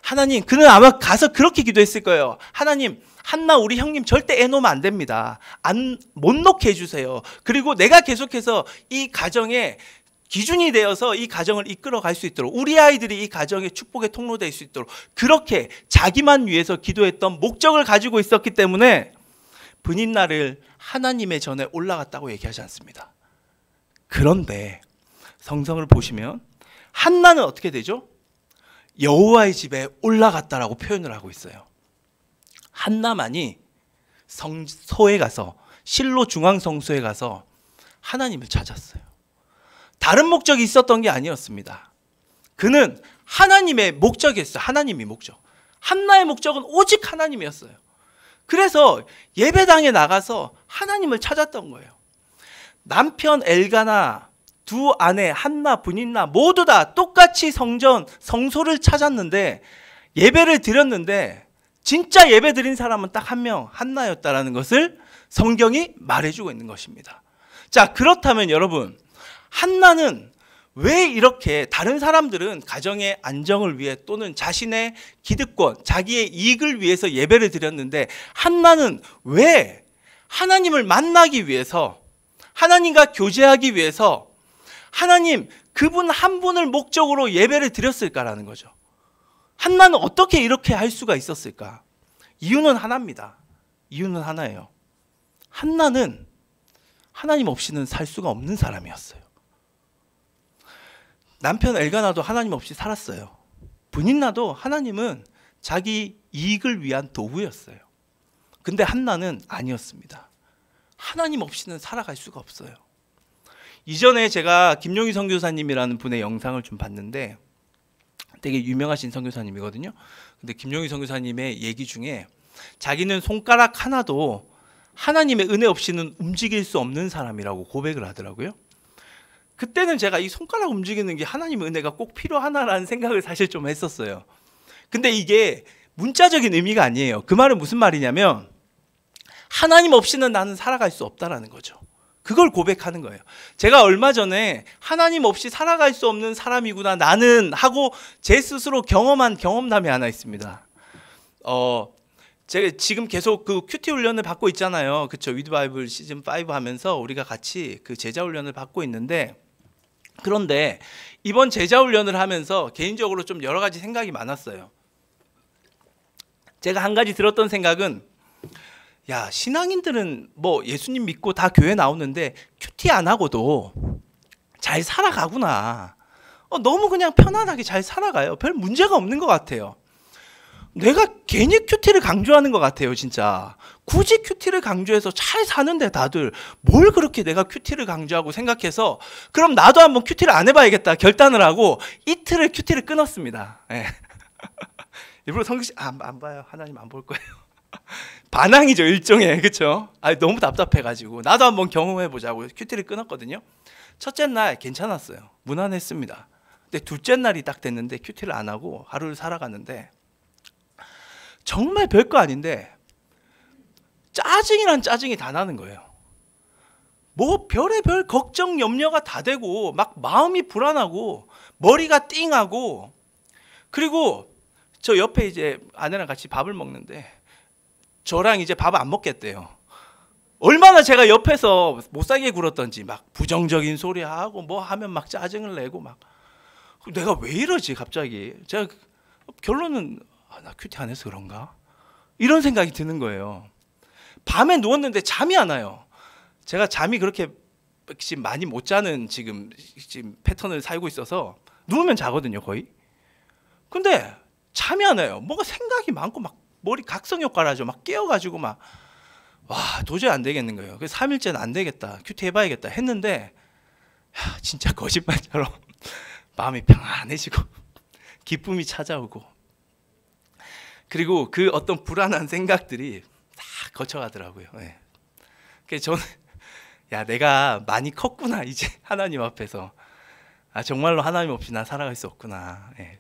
하나님, 그는 아마 가서 그렇게 기도했을 거예요. 하나님, 한나 우리 형님 절대 애 놓으면 안 됩니다. 못 놓게 해주세요. 그리고 내가 계속해서 이 가정에 기준이 되어서 이 가정을 이끌어 갈 수 있도록, 우리 아이들이 이 가정의 축복의 통로 될 수 있도록 그렇게 자기만 위해서 기도했던 목적을 가지고 있었기 때문에 분인나를 하나님의 전에 올라갔다고 얘기하지 않습니다. 그런데 성경을 보시면 한나는 어떻게 되죠? 여호와의 집에 올라갔다라고 표현을 하고 있어요. 한나만이 성소에 가서, 실로 중앙성소에 가서 하나님을 찾았어요. 다른 목적이 있었던 게 아니었습니다. 그는 하나님의 목적이었어요. 하나님이 목적. 한나의 목적은 오직 하나님이었어요. 그래서 예배당에 나가서 하나님을 찾았던 거예요. 남편 엘가나, 두 아내 한나, 분인나 모두 다 똑같이 성소를 찾았는데, 예배를 드렸는데 진짜 예배 드린 사람은 딱 한 명, 한나였다라는 것을 성경이 말해주고 있는 것입니다. 자, 그렇다면 여러분, 한나는 왜 이렇게, 다른 사람들은 가정의 안정을 위해 또는 자신의 기득권, 자기의 이익을 위해서 예배를 드렸는데, 한나는 왜 하나님을 만나기 위해서, 하나님과 교제하기 위해서 하나님 그분 한 분을 목적으로 예배를 드렸을까라는 거죠. 한나는 어떻게 이렇게 할 수가 있었을까? 이유는 하나입니다. 이유는 하나예요. 한나는 하나님 없이는 살 수가 없는 사람이었어요. 남편 엘가나도 하나님 없이 살았어요. 분인나도 하나님은 자기 이익을 위한 도구였어요. 근데 한나는 아니었습니다. 하나님 없이는 살아갈 수가 없어요. 이전에 제가 김용희 선교사님이라는 분의 영상을 좀 봤는데, 되게 유명하신 선교사님이거든요. 근데 김용희 선교사님의 얘기 중에 자기는 손가락 하나도 하나님의 은혜 없이는 움직일 수 없는 사람이라고 고백을 하더라고요. 그때는 제가 이 손가락 움직이는 게 하나님의 은혜가 꼭 필요하나라는 생각을 사실 좀 했었어요. 근데 이게 문자적인 의미가 아니에요. 그 말은 무슨 말이냐면, 하나님 없이는 나는 살아갈 수 없다라는 거죠. 그걸 고백하는 거예요. 제가 얼마 전에 하나님 없이 살아갈 수 없는 사람이구나 나는 하고 제 스스로 경험한 경험담이 하나 있습니다. 제가 지금 계속 그 큐티 훈련을 받고 있잖아요. 그렇죠? 위드 바이블 시즌 5 하면서 우리가 같이 그 제자 훈련을 받고 있는데, 그런데 이번 제자 훈련을 하면서 개인적으로 좀 여러 가지 생각이 많았어요. 제가 한 가지 들었던 생각은, 야, 신앙인들은 뭐 예수님 믿고 다 교회 나오는데 큐티 안 하고도 잘 살아가구나. 너무 그냥 편안하게 잘 살아가요. 별 문제가 없는 것 같아요. 내가 괜히 큐티를 강조하는 것 같아요, 진짜. 굳이 큐티를 강조해서 잘 사는데 다들 뭘 그렇게 내가 큐티를 강조하고 생각해서, 그럼 나도 한번 큐티를 안 해봐야겠다 결단을 하고 이틀을 큐티를 끊었습니다. 네. 일부러 성경씨 안 봐요. 하나님 안 볼 거예요. 반항이죠, 일종의. 그렇죠? 너무 답답해가지고 나도 한번 경험해보자고 큐티를 끊었거든요. 첫째 날 괜찮았어요. 무난했습니다. 근데 둘째 날이 딱 됐는데 큐티를 안 하고 하루를 살아갔는데, 정말 별거 아닌데 짜증이란 짜증이 다 나는 거예요. 뭐 별의별 걱정 염려가 다 되고 막 마음이 불안하고 머리가 띵하고, 그리고 저 옆에 이제 아내랑 같이 밥을 먹는데 저랑 이제 밥 안 먹겠대요. 얼마나 제가 옆에서 못 살게 굴었던지 막 부정적인 소리 하고 뭐 하면 막 짜증을 내고 막, 내가 왜 이러지 갑자기. 제가 결론은 나 큐티 안 해서 그런가? 이런 생각이 드는 거예요. 밤에 누웠는데 잠이 안 와요. 제가 잠이 그렇게 지금 많이 못 자는 지금 패턴을 살고 있어서 누우면 자거든요, 거의. 근데 잠이 안 와요. 뭔가 생각이 많고 막 머리 각성 효과를 하죠. 막 깨어가지고 막, 와, 도저히 안 되겠는 거예요. 그래서 3일째는 안 되겠다, 큐티 해봐야겠다 했는데, 진짜 거짓말처럼 마음이 평안해지고 기쁨이 찾아오고, 그리고 그 어떤 불안한 생각들이 다 거쳐가더라고요. 네. 그래서 저는 야, 내가 많이 컸구나 이제 하나님 앞에서. 정말로 하나님 없이 난 살아갈 수 없구나. 네.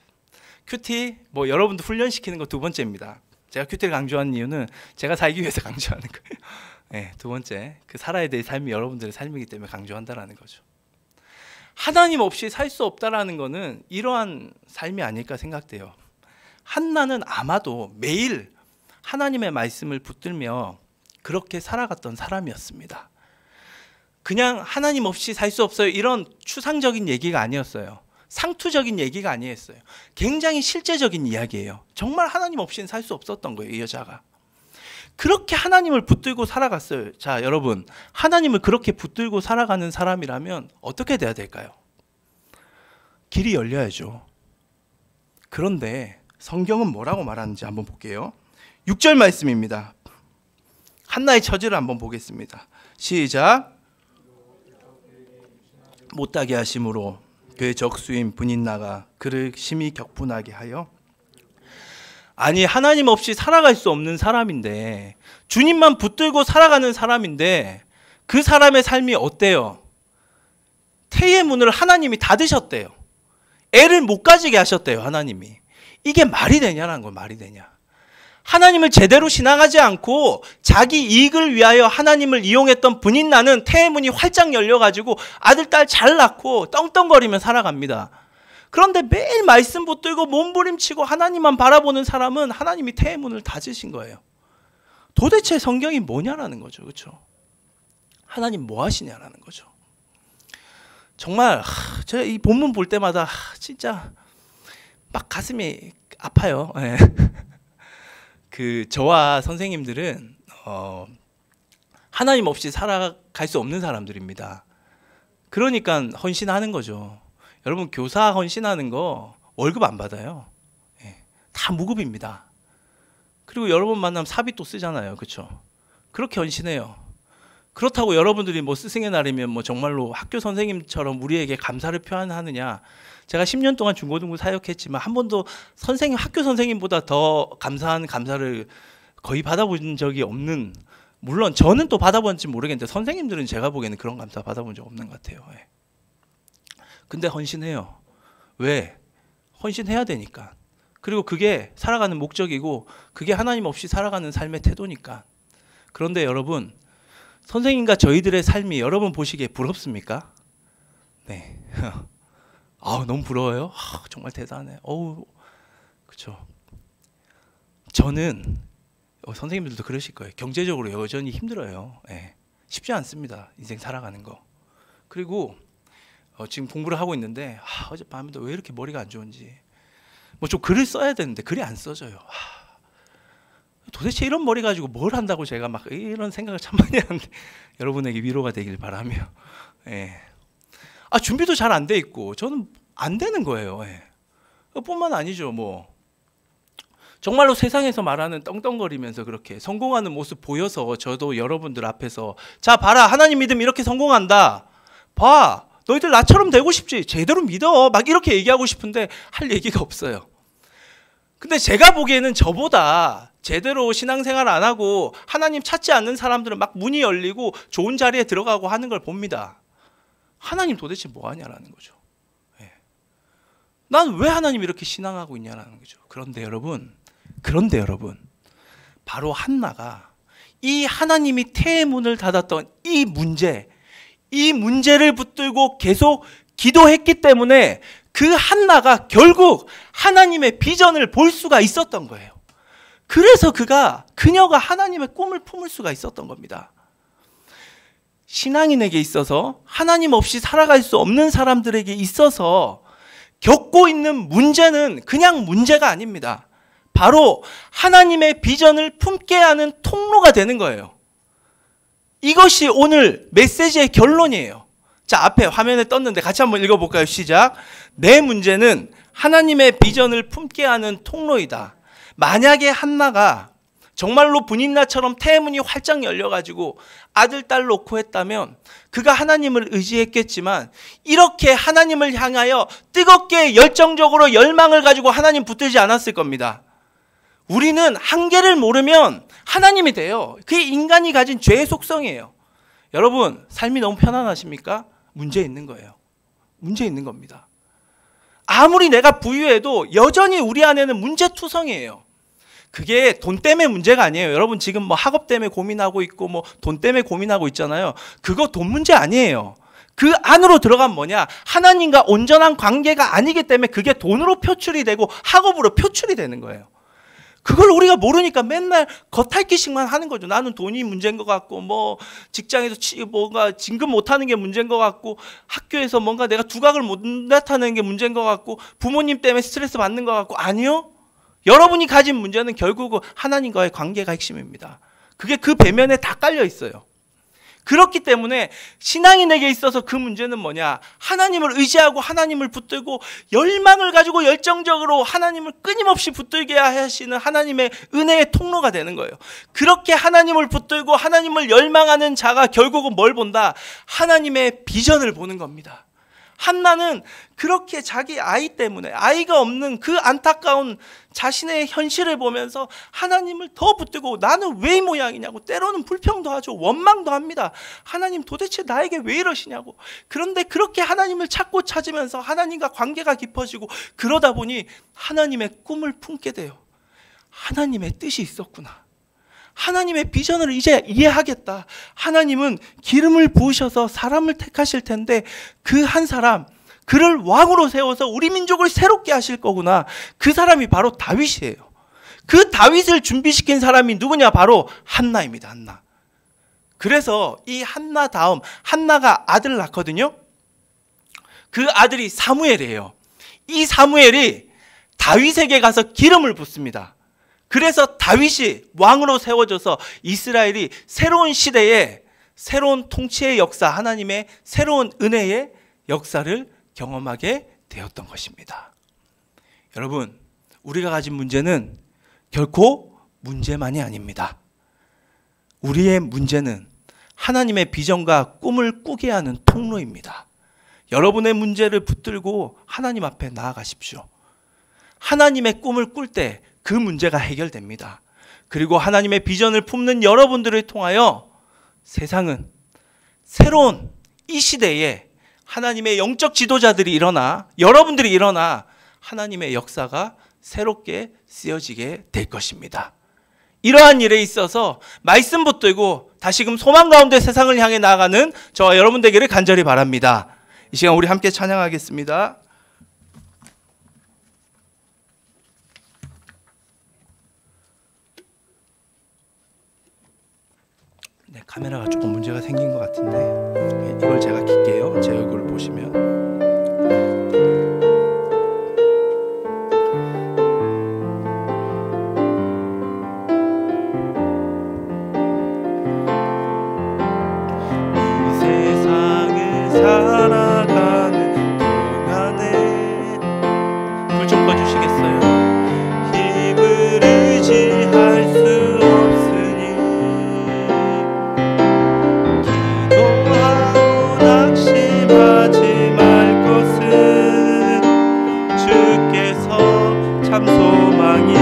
큐티 뭐 여러분도 훈련시키는 거 두 번째입니다. 제가 큐티를 강조하는 이유는 제가 살기 위해서 강조하는 거예요. 네, 두 번째, 그 살아야 될 삶이 여러분들의 삶이기 때문에 강조한다라는 거죠. 하나님 없이 살 수 없다라는 거는 이러한 삶이 아닐까 생각돼요. 한나는 아마도 매일 하나님의 말씀을 붙들며 그렇게 살아갔던 사람이었습니다. 그냥 하나님 없이 살 수 없어요 이런 추상적인 얘기가 아니었어요. 상투적인 얘기가 아니었어요. 굉장히 실제적인 이야기예요. 정말 하나님 없이는 살 수 없었던 거예요, 이 여자가. 그렇게 하나님을 붙들고 살아갔어요. 자, 여러분, 하나님을 그렇게 붙들고 살아가는 사람이라면 어떻게 돼야 될까요? 길이 열려야죠. 그런데 성경은 뭐라고 말하는지 한번 볼게요. 6절 말씀입니다. 한나의 처지를 한번 보겠습니다. 시작. 못하게 하심으로 그의 적수인 분인나가 그를 심히 격분하게 하여. 아니, 하나님 없이 살아갈 수 없는 사람인데, 주님만 붙들고 살아가는 사람인데 그 사람의 삶이 어때요? 태의 문을 하나님이 닫으셨대요. 애를 못 가지게 하셨대요, 하나님이. 이게 말이 되냐라는 거. 말이 되냐. 하나님을 제대로 신앙하지 않고 자기 이익을 위하여 하나님을 이용했던 분인나는 태의 문이 활짝 열려가지고 아들, 딸 잘 낳고 떵떵거리며 살아갑니다. 그런데 매일 말씀 붙들고 몸부림치고 하나님만 바라보는 사람은 하나님이 태의 문을 닫으신 거예요. 도대체 성경이 뭐냐라는 거죠. 그렇죠? 하나님 뭐 하시냐라는 거죠. 정말 제가 이 본문 볼 때마다 진짜 막 가슴이 아파요. 네. 저와 선생님들은 하나님 없이 살아갈 수 없는 사람들입니다. 그러니까 헌신하는 거죠. 여러분, 교사 헌신하는 거 월급 안 받아요. 네. 다 무급입니다. 그리고 여러분 만나면 사비도 쓰잖아요. 그렇죠? 그렇게 헌신해요. 그렇다고 여러분들이 뭐 스승의 날이면 뭐 정말로 학교 선생님처럼 우리에게 감사를 표현하느냐? 제가 10년 동안 중고등부 사역했지만 한 번도 학교 선생님보다 더 감사한 감사를 거의 받아본 적이 없는, 물론 저는 또 받아본지 모르겠는데 선생님들은 제가 보기에는 그런 감사 받아본 적 없는 것 같아요. 예. 근데 헌신해요. 왜? 헌신해야 되니까. 그리고 그게 살아가는 목적이고 그게 하나님 없이 살아가는 삶의 태도니까. 그런데 여러분, 선생님과 저희들의 삶이 여러분 보시기에 부럽습니까? 네. 너무 부러워요. 정말 대단해. 그렇죠. 저는 선생님들도 그러실 거예요. 경제적으로 여전히 힘들어요. 예. 쉽지 않습니다. 인생 살아가는 거. 그리고 지금 공부를 하고 있는데 어젯밤에도 왜 이렇게 머리가 안 좋은지 뭐 좀 글을 써야 되는데 글이 안 써져요. 도대체 이런 머리 가지고 뭘 한다고 제가 막 이런 생각을 참 많이 하는데 여러분에게 위로가 되길 바라며 예. 준비도 잘 안 돼 있고 저는 안 되는 거예요. 예. 뿐만 아니죠. 뭐 정말로 세상에서 말하는 떵떵거리면서 그렇게 성공하는 모습 보여서 저도 여러분들 앞에서 자 봐라 하나님 믿으면 이렇게 성공한다. 봐 너희들 나처럼 되고 싶지 제대로 믿어 막 이렇게 얘기하고 싶은데 할 얘기가 없어요. 근데 제가 보기에는 저보다 제대로 신앙생활 안 하고 하나님 찾지 않는 사람들은 막 문이 열리고 좋은 자리에 들어가고 하는 걸 봅니다. 하나님 도대체 뭐 하냐라는 거죠. 예. 난 왜 하나님 이렇게 신앙하고 있냐라는 거죠. 그런데 여러분 바로 한나가 이 하나님이 태의 문을 닫았던 이 문제를 붙들고 계속 기도했기 때문에 그 한나가 결국 하나님의 비전을 볼 수가 있었던 거예요. 그래서 그녀가 하나님의 꿈을 품을 수가 있었던 겁니다. 신앙인에게 있어서 하나님 없이 살아갈 수 없는 사람들에게 있어서 겪고 있는 문제는 그냥 문제가 아닙니다. 바로 하나님의 비전을 품게 하는 통로가 되는 거예요. 이것이 오늘 메시지의 결론이에요. 자, 앞에 화면에 떴는데 같이 한번 읽어볼까요? 시작. 내 문제는 하나님의 비전을 품게 하는 통로이다. 만약에 한나가 정말로 분인나처럼 태문이 활짝 열려가지고 아들, 딸 놓고 했다면 그가 하나님을 의지했겠지만 이렇게 하나님을 향하여 뜨겁게 열정적으로 열망을 가지고 하나님 붙들지 않았을 겁니다. 우리는 한계를 모르면 하나님이 돼요. 그게 인간이 가진 죄의 속성이에요. 여러분 삶이 너무 편안하십니까? 문제 있는 거예요. 문제 있는 겁니다. 아무리 내가 부유해도 여전히 우리 안에는 문제투성이에요. 그게 돈 때문에 문제가 아니에요. 여러분 지금 뭐 학업 때문에 고민하고 있고 뭐 돈 때문에 고민하고 있잖아요. 그거 돈 문제 아니에요. 그 안으로 들어가면 뭐냐? 하나님과 온전한 관계가 아니기 때문에 그게 돈으로 표출이 되고 학업으로 표출이 되는 거예요. 그걸 우리가 모르니까 맨날 겉핥기식만 하는 거죠. 나는 돈이 문제인 것 같고 뭐 직장에서 뭔가 진급 못하는 게 문제인 것 같고 학교에서 뭔가 내가 두각을 못 나타내는 게 문제인 것 같고 부모님 때문에 스트레스 받는 것 같고 아니요. 여러분이 가진 문제는 결국은 하나님과의 관계가 핵심입니다. 그게 그 배면에 다 깔려 있어요. 그렇기 때문에 신앙인에게 있어서 그 문제는 뭐냐? 하나님을 의지하고 하나님을 붙들고 열망을 가지고 열정적으로 하나님을 끊임없이 붙들게 하시는 하나님의 은혜의 통로가 되는 거예요. 그렇게 하나님을 붙들고 하나님을 열망하는 자가 결국은 뭘 본다? 하나님의 비전을 보는 겁니다. 한나는 그렇게 자기 아이 때문에 아이가 없는 그 안타까운 자신의 현실을 보면서 하나님을 더 붙들고 나는 왜 이 모양이냐고 때로는 불평도 하죠. 원망도 합니다. 하나님 도대체 나에게 왜 이러시냐고. 그런데 그렇게 하나님을 찾고 찾으면서 하나님과 관계가 깊어지고 그러다 보니 하나님의 꿈을 품게 돼요. 하나님의 뜻이 있었구나. 하나님의 비전을 이제 이해하겠다. 하나님은 기름을 부으셔서 사람을 택하실 텐데 그 한 사람, 그를 왕으로 세워서 우리 민족을 새롭게 하실 거구나. 그 사람이 바로 다윗이에요. 그 다윗을 준비시킨 사람이 누구냐? 바로 한나입니다. 한나. 그래서 이 한나 다음 한나가 아들을 낳거든요. 그 아들이 사무엘이에요. 이 사무엘이 다윗에게 가서 기름을 붓습니다. 그래서 다윗이 왕으로 세워져서 이스라엘이 새로운 시대에 새로운 통치의 역사, 하나님의 새로운 은혜의 역사를 경험하게 되었던 것입니다. 여러분, 우리가 가진 문제는 결코 문제만이 아닙니다. 우리의 문제는 하나님의 비전과 꿈을 꾸게 하는 통로입니다. 여러분의 문제를 붙들고 하나님 앞에 나아가십시오. 하나님의 꿈을 꿀 때 그 문제가 해결됩니다. 그리고 하나님의 비전을 품는 여러분들을 통하여 세상은 새로운 이 시대에 하나님의 영적 지도자들이 일어나 여러분들이 일어나 하나님의 역사가 새롭게 쓰여지게 될 것입니다. 이러한 일에 있어서 말씀 붙들고 다시금 소망 가운데 세상을 향해 나아가는 저와 여러분 되기를 간절히 바랍니다. 이 시간 우리 함께 찬양하겠습니다. 카메라가 조금 문제가 생긴 것 같은데 이걸 제가 킬게요. 제 얼굴을 보시면. 살아가는 동안에 불 좀 꺼주시겠어요? 힘을 의지할 수 없으니 기도하고 낙심하지 말 것은 주께서 참 소망이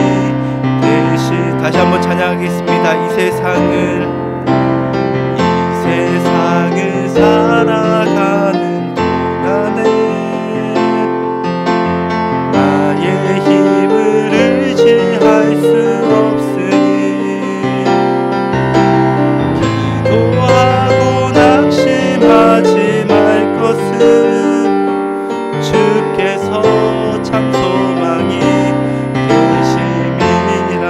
되시. 다시 한번 찬양하겠습니다. 이 세상을 살아가는 동안에 나의 힘을 의지할 수 없으니 기도하고 낙심하지 말 것은 주께서 참 소망이 되심이라.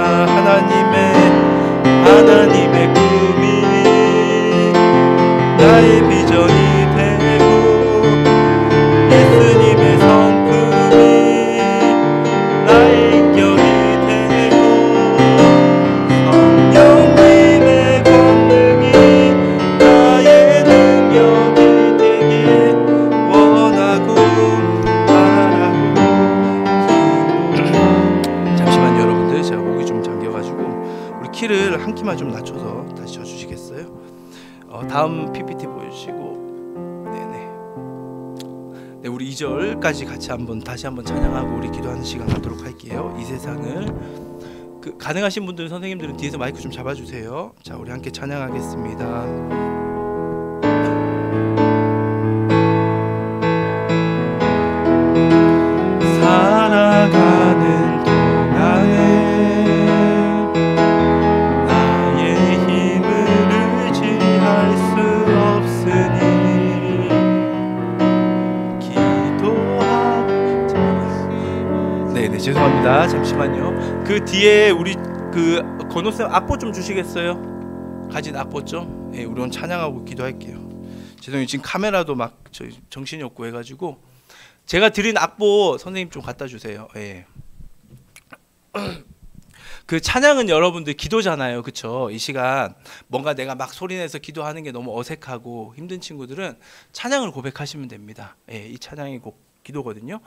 하나님의 꿈이 나의 비전이 되고 예수님의 성품이 나의 인격이 되고 성령님의 권능이 나의 능력이 되길 원하고 바라고. 잠시만요 여러분들, 제가 목이 좀 잠겨가지고 우리 키를 한 키만 좀 낮춰서 다시 쳐주시겠어요? 다음 PPT 보여주시고. 네, 우리 2절까지 같이 다시 한번 찬양하고 우리 기도하는 시간 갖도록 할게요. 이 세상을 가능하신 분들, 선생님들은 뒤에서 마이크 좀 잡아주세요. 자, 우리 함께 찬양하겠습니다. 살아가는 동안에 죄송합니다. 잠시만요. 그 뒤에 우리 건호쌤 악보 좀 주시겠어요? 가진 악보 좀. 우리 오늘 찬양하고 기도할게요. 죄송해요. 지금 카메라도 막 정신이 없고 해가지고 제가 드린 악보 선생님 좀 갖다 주세요. 그 찬양은 여러분들 기도잖아요, 그쵸? 이 시간 뭔가 내가 막 소리내서 기도하는 게 너무 어색하고 힘든 친구들은 찬양을 고백하시면 됩니다. 이 찬양이 꼭 기도거든요.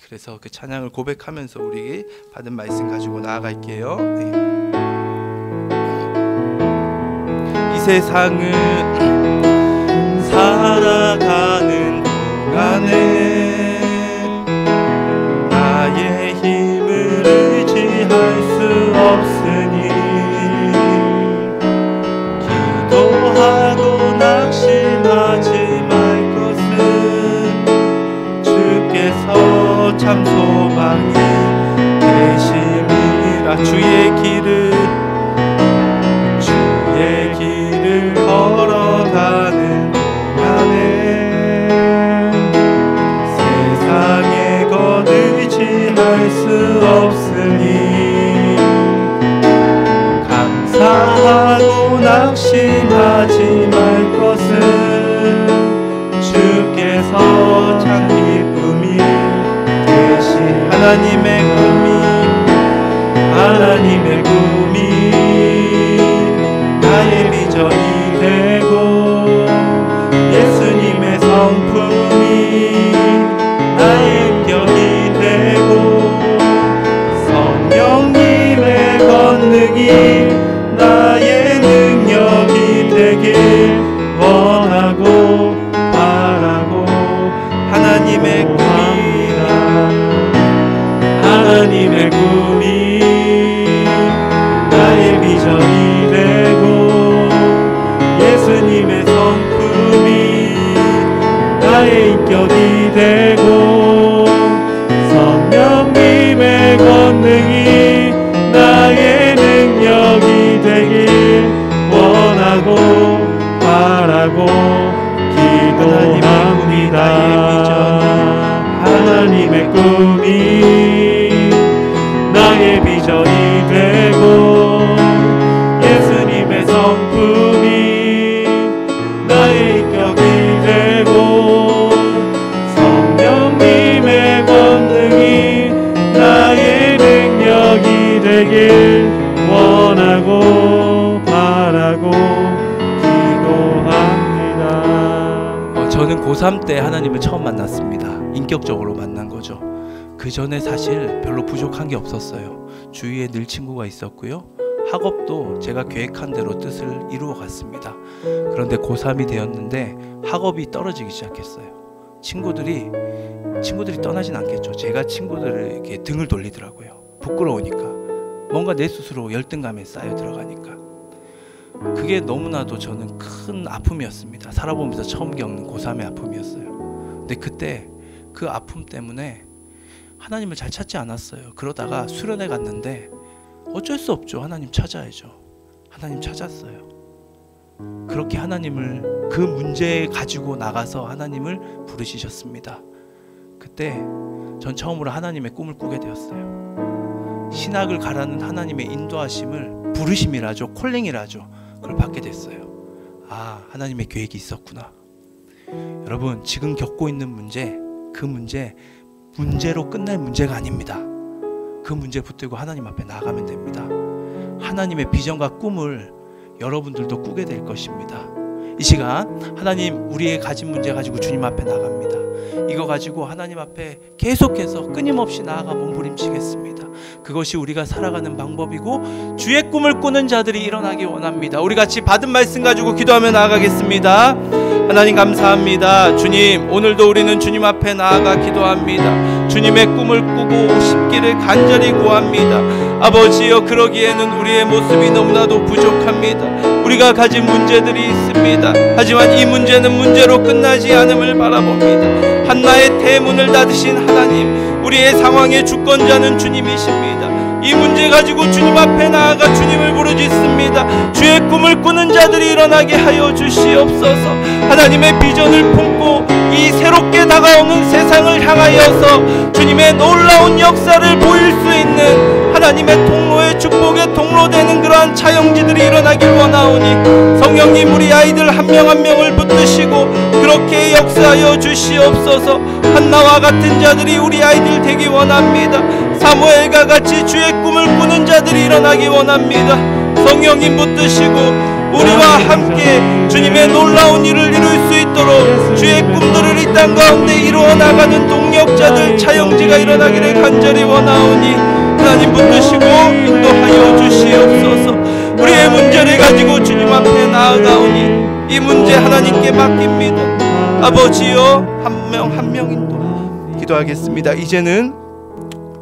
그래서 그 찬양을 고백하면서 우리 받은 말씀 가지고 나아갈게요. 이 세상을 살아가는 동안에 나의 힘을 의지할 수 없으니 기도하고 낙심하지 말 것은 주께서 참 소망이 되심이라. 주의 길을 걸어가는 동안에 세상에 것 의지할 수 없으니 감사하고 낙심하지 말 것은 주께서 참 기쁨이 되시. 하나님의 꿈이 나의 비전이 되고 예수님의 성품이 나의 인격이 되고 성령님의 권능이 나의 능력이 되길 원하고 바라고. 하나님의 꿈이 나의 비전이 되고 예수님의 성품이 나의 인격이 되고 성령님의 권능이 나의 능력이 되길 원하고 바라고 기도합니다. 저는 고3 때 하나님을 처음 만났습니다. 인격적으로 만난 거죠. 그 전에 사실 별로 부족한 게 없었어요. 주위에 늘 친구가 있었고요. 학업도 제가 계획한 대로 뜻을 이루어 갔습니다. 그런데 고3이 되었는데 학업이 떨어지기 시작했어요. 친구들이 떠나진 않겠죠. 제가 친구들에게 등을 돌리더라고요. 부끄러우니까. 뭔가 내 스스로 열등감에 쌓여 들어가니까. 그게 너무나도 저는 큰 아픔이었습니다. 살아보면서 처음 겪는 고3의 아픔이었어요. 근데 그때 그 아픔 때문에 하나님을 잘 찾지 않았어요. 그러다가 수련회 갔는데 어쩔 수 없죠. 하나님 찾아야죠. 하나님 찾았어요. 그렇게 하나님을 그 문제 가지고 나가서 하나님을 부르시셨습니다. 그때 전 처음으로 하나님의 꿈을 꾸게 되었어요. 신학을 가라는 하나님의 인도하심을 부르심이라죠. 콜링이라죠. 그걸 받게 됐어요. 아, 하나님의 계획이 있었구나. 여러분, 지금 겪고 있는 문제, 그 문제로 끝날 문제가 아닙니다. 그 문제 붙들고 하나님 앞에 나아가면 됩니다. 하나님의 비전과 꿈을 여러분들도 꾸게 될 것입니다. 이 시간 하나님, 우리의 가진 문제 가지고 주님 앞에 나갑니다. 이거 가지고 하나님 앞에 계속해서 끊임없이 나아가 몸부림치겠습니다. 그것이 우리가 살아가는 방법이고 주의 꿈을 꾸는 자들이 일어나기 원합니다. 우리 같이 받은 말씀 가지고 기도하며 나아가겠습니다. 하나님 감사합니다. 주님, 오늘도 우리는 주님 앞에 나아가 기도합니다. 주님의 꿈을 꾸고 싶기를 간절히 구합니다. 아버지여, 그러기에는 우리의 모습이 너무나도 부족합니다. 우리가 가진 문제들이 있습니다. 하지만 이 문제는 문제로 끝나지 않음을 바라봅니다. 한나의 대문을 닫으신 하나님, 우리의 상황의 주권자는 주님이십니다. 이 문제 가지고 주님 앞에 나아가 주님을 부르짖습니다. 주의 꿈을 꾸는 자들이 일어나게 하여 주시옵소서. 하나님의 비전을 품고 이 새롭게 다가오는 세상을 향하여서 주님의 놀라운 역사를 보일 수 있는 하나님의 통로의 축복의 통로되는 그러한 차영지들이 일어나길 원하오니 성령님, 우리 아이들 한 명 한 명을 붙드시고 그렇게 역사하여 주시옵소서. 한나와 같은 자들이 우리 아이들 되기 원합니다. 사무엘과 같이 주의 꿈을 꾸는 자들이 일어나기 원합니다. 성령님 붙드시고 우리와 함께 주님의 놀라운 일을 이룰 수 있도록 주의 꿈들을 이 땅 가운데 이루어 나가는 동력자들, 차영지가 일어나기를 간절히 원하오니 하나님 붙드시고 인도하여 주시옵소서. 우리의 문제를 가지고 주님 앞에 나아가오니 이 문제 하나님께 맡깁니다. 아버지여, 한 명 한 명 인도 기도하겠습니다. 이제는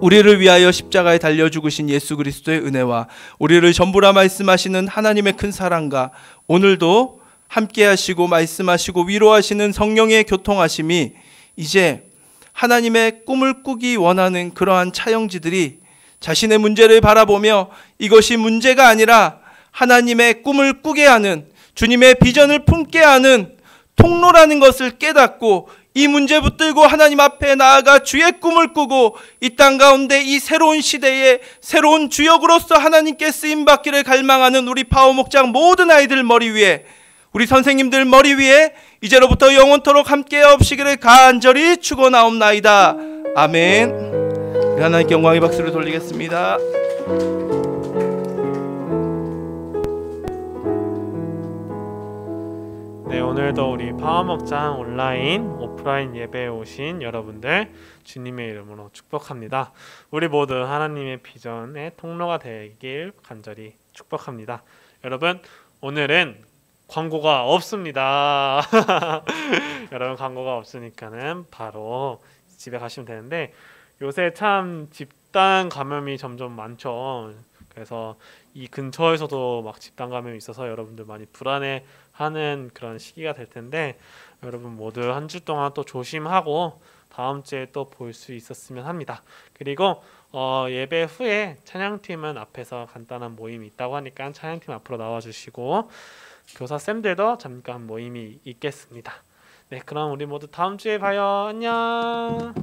우리를 위하여 십자가에 달려 죽으신 예수 그리스도의 은혜와 우리를 전부라 말씀하시는 하나님의 큰 사랑과 오늘도 함께 하시고 말씀하시고 위로하시는 성령의 교통하심이 이제 하나님의 꿈을 꾸기 원하는 그러한 차영지들이 자신의 문제를 바라보며 이것이 문제가 아니라 하나님의 꿈을 꾸게 하는, 주님의 비전을 품게 하는 통로라는 것을 깨닫고 이 문제 붙들고 하나님 앞에 나아가 주의 꿈을 꾸고 이 땅 가운데 이 새로운 시대에 새로운 주역으로서 하나님께 쓰임받기를 갈망하는 우리 파워목장 모든 아이들 머리 위에, 우리 선생님들 머리 위에 이제로부터 영원토록 함께 없시기를 간절히 축원하옵나이다. 아멘. 하나님께 영광의 박수를 돌리겠습니다. 네, 오늘도 우리 파워목장 온라인, 오프라인 예배에 오신 여러분들 주님의 이름으로 축복합니다. 우리 모두 하나님의 비전의 통로가 되길 간절히 축복합니다. 여러분, 오늘은 광고가 없습니다. 여러분, 광고가 없으니까는 바로 집에 가시면 되는데 요새 참 집단 감염이 점점 많죠. 그래서 이 근처에서도 막 집단 감염이 있어서 여러분들 많이 불안해하는 그런 시기가 될 텐데 여러분 모두 한 주 동안 또 조심하고 다음 주에 또 볼 수 있었으면 합니다. 그리고 예배 후에 찬양팀은 앞에서 간단한 모임이 있다고 하니까 찬양팀 앞으로 나와주시고 교사쌤들도 잠깐 모임이 있겠습니다. 네, 그럼 우리 모두 다음 주에 봐요. 안녕.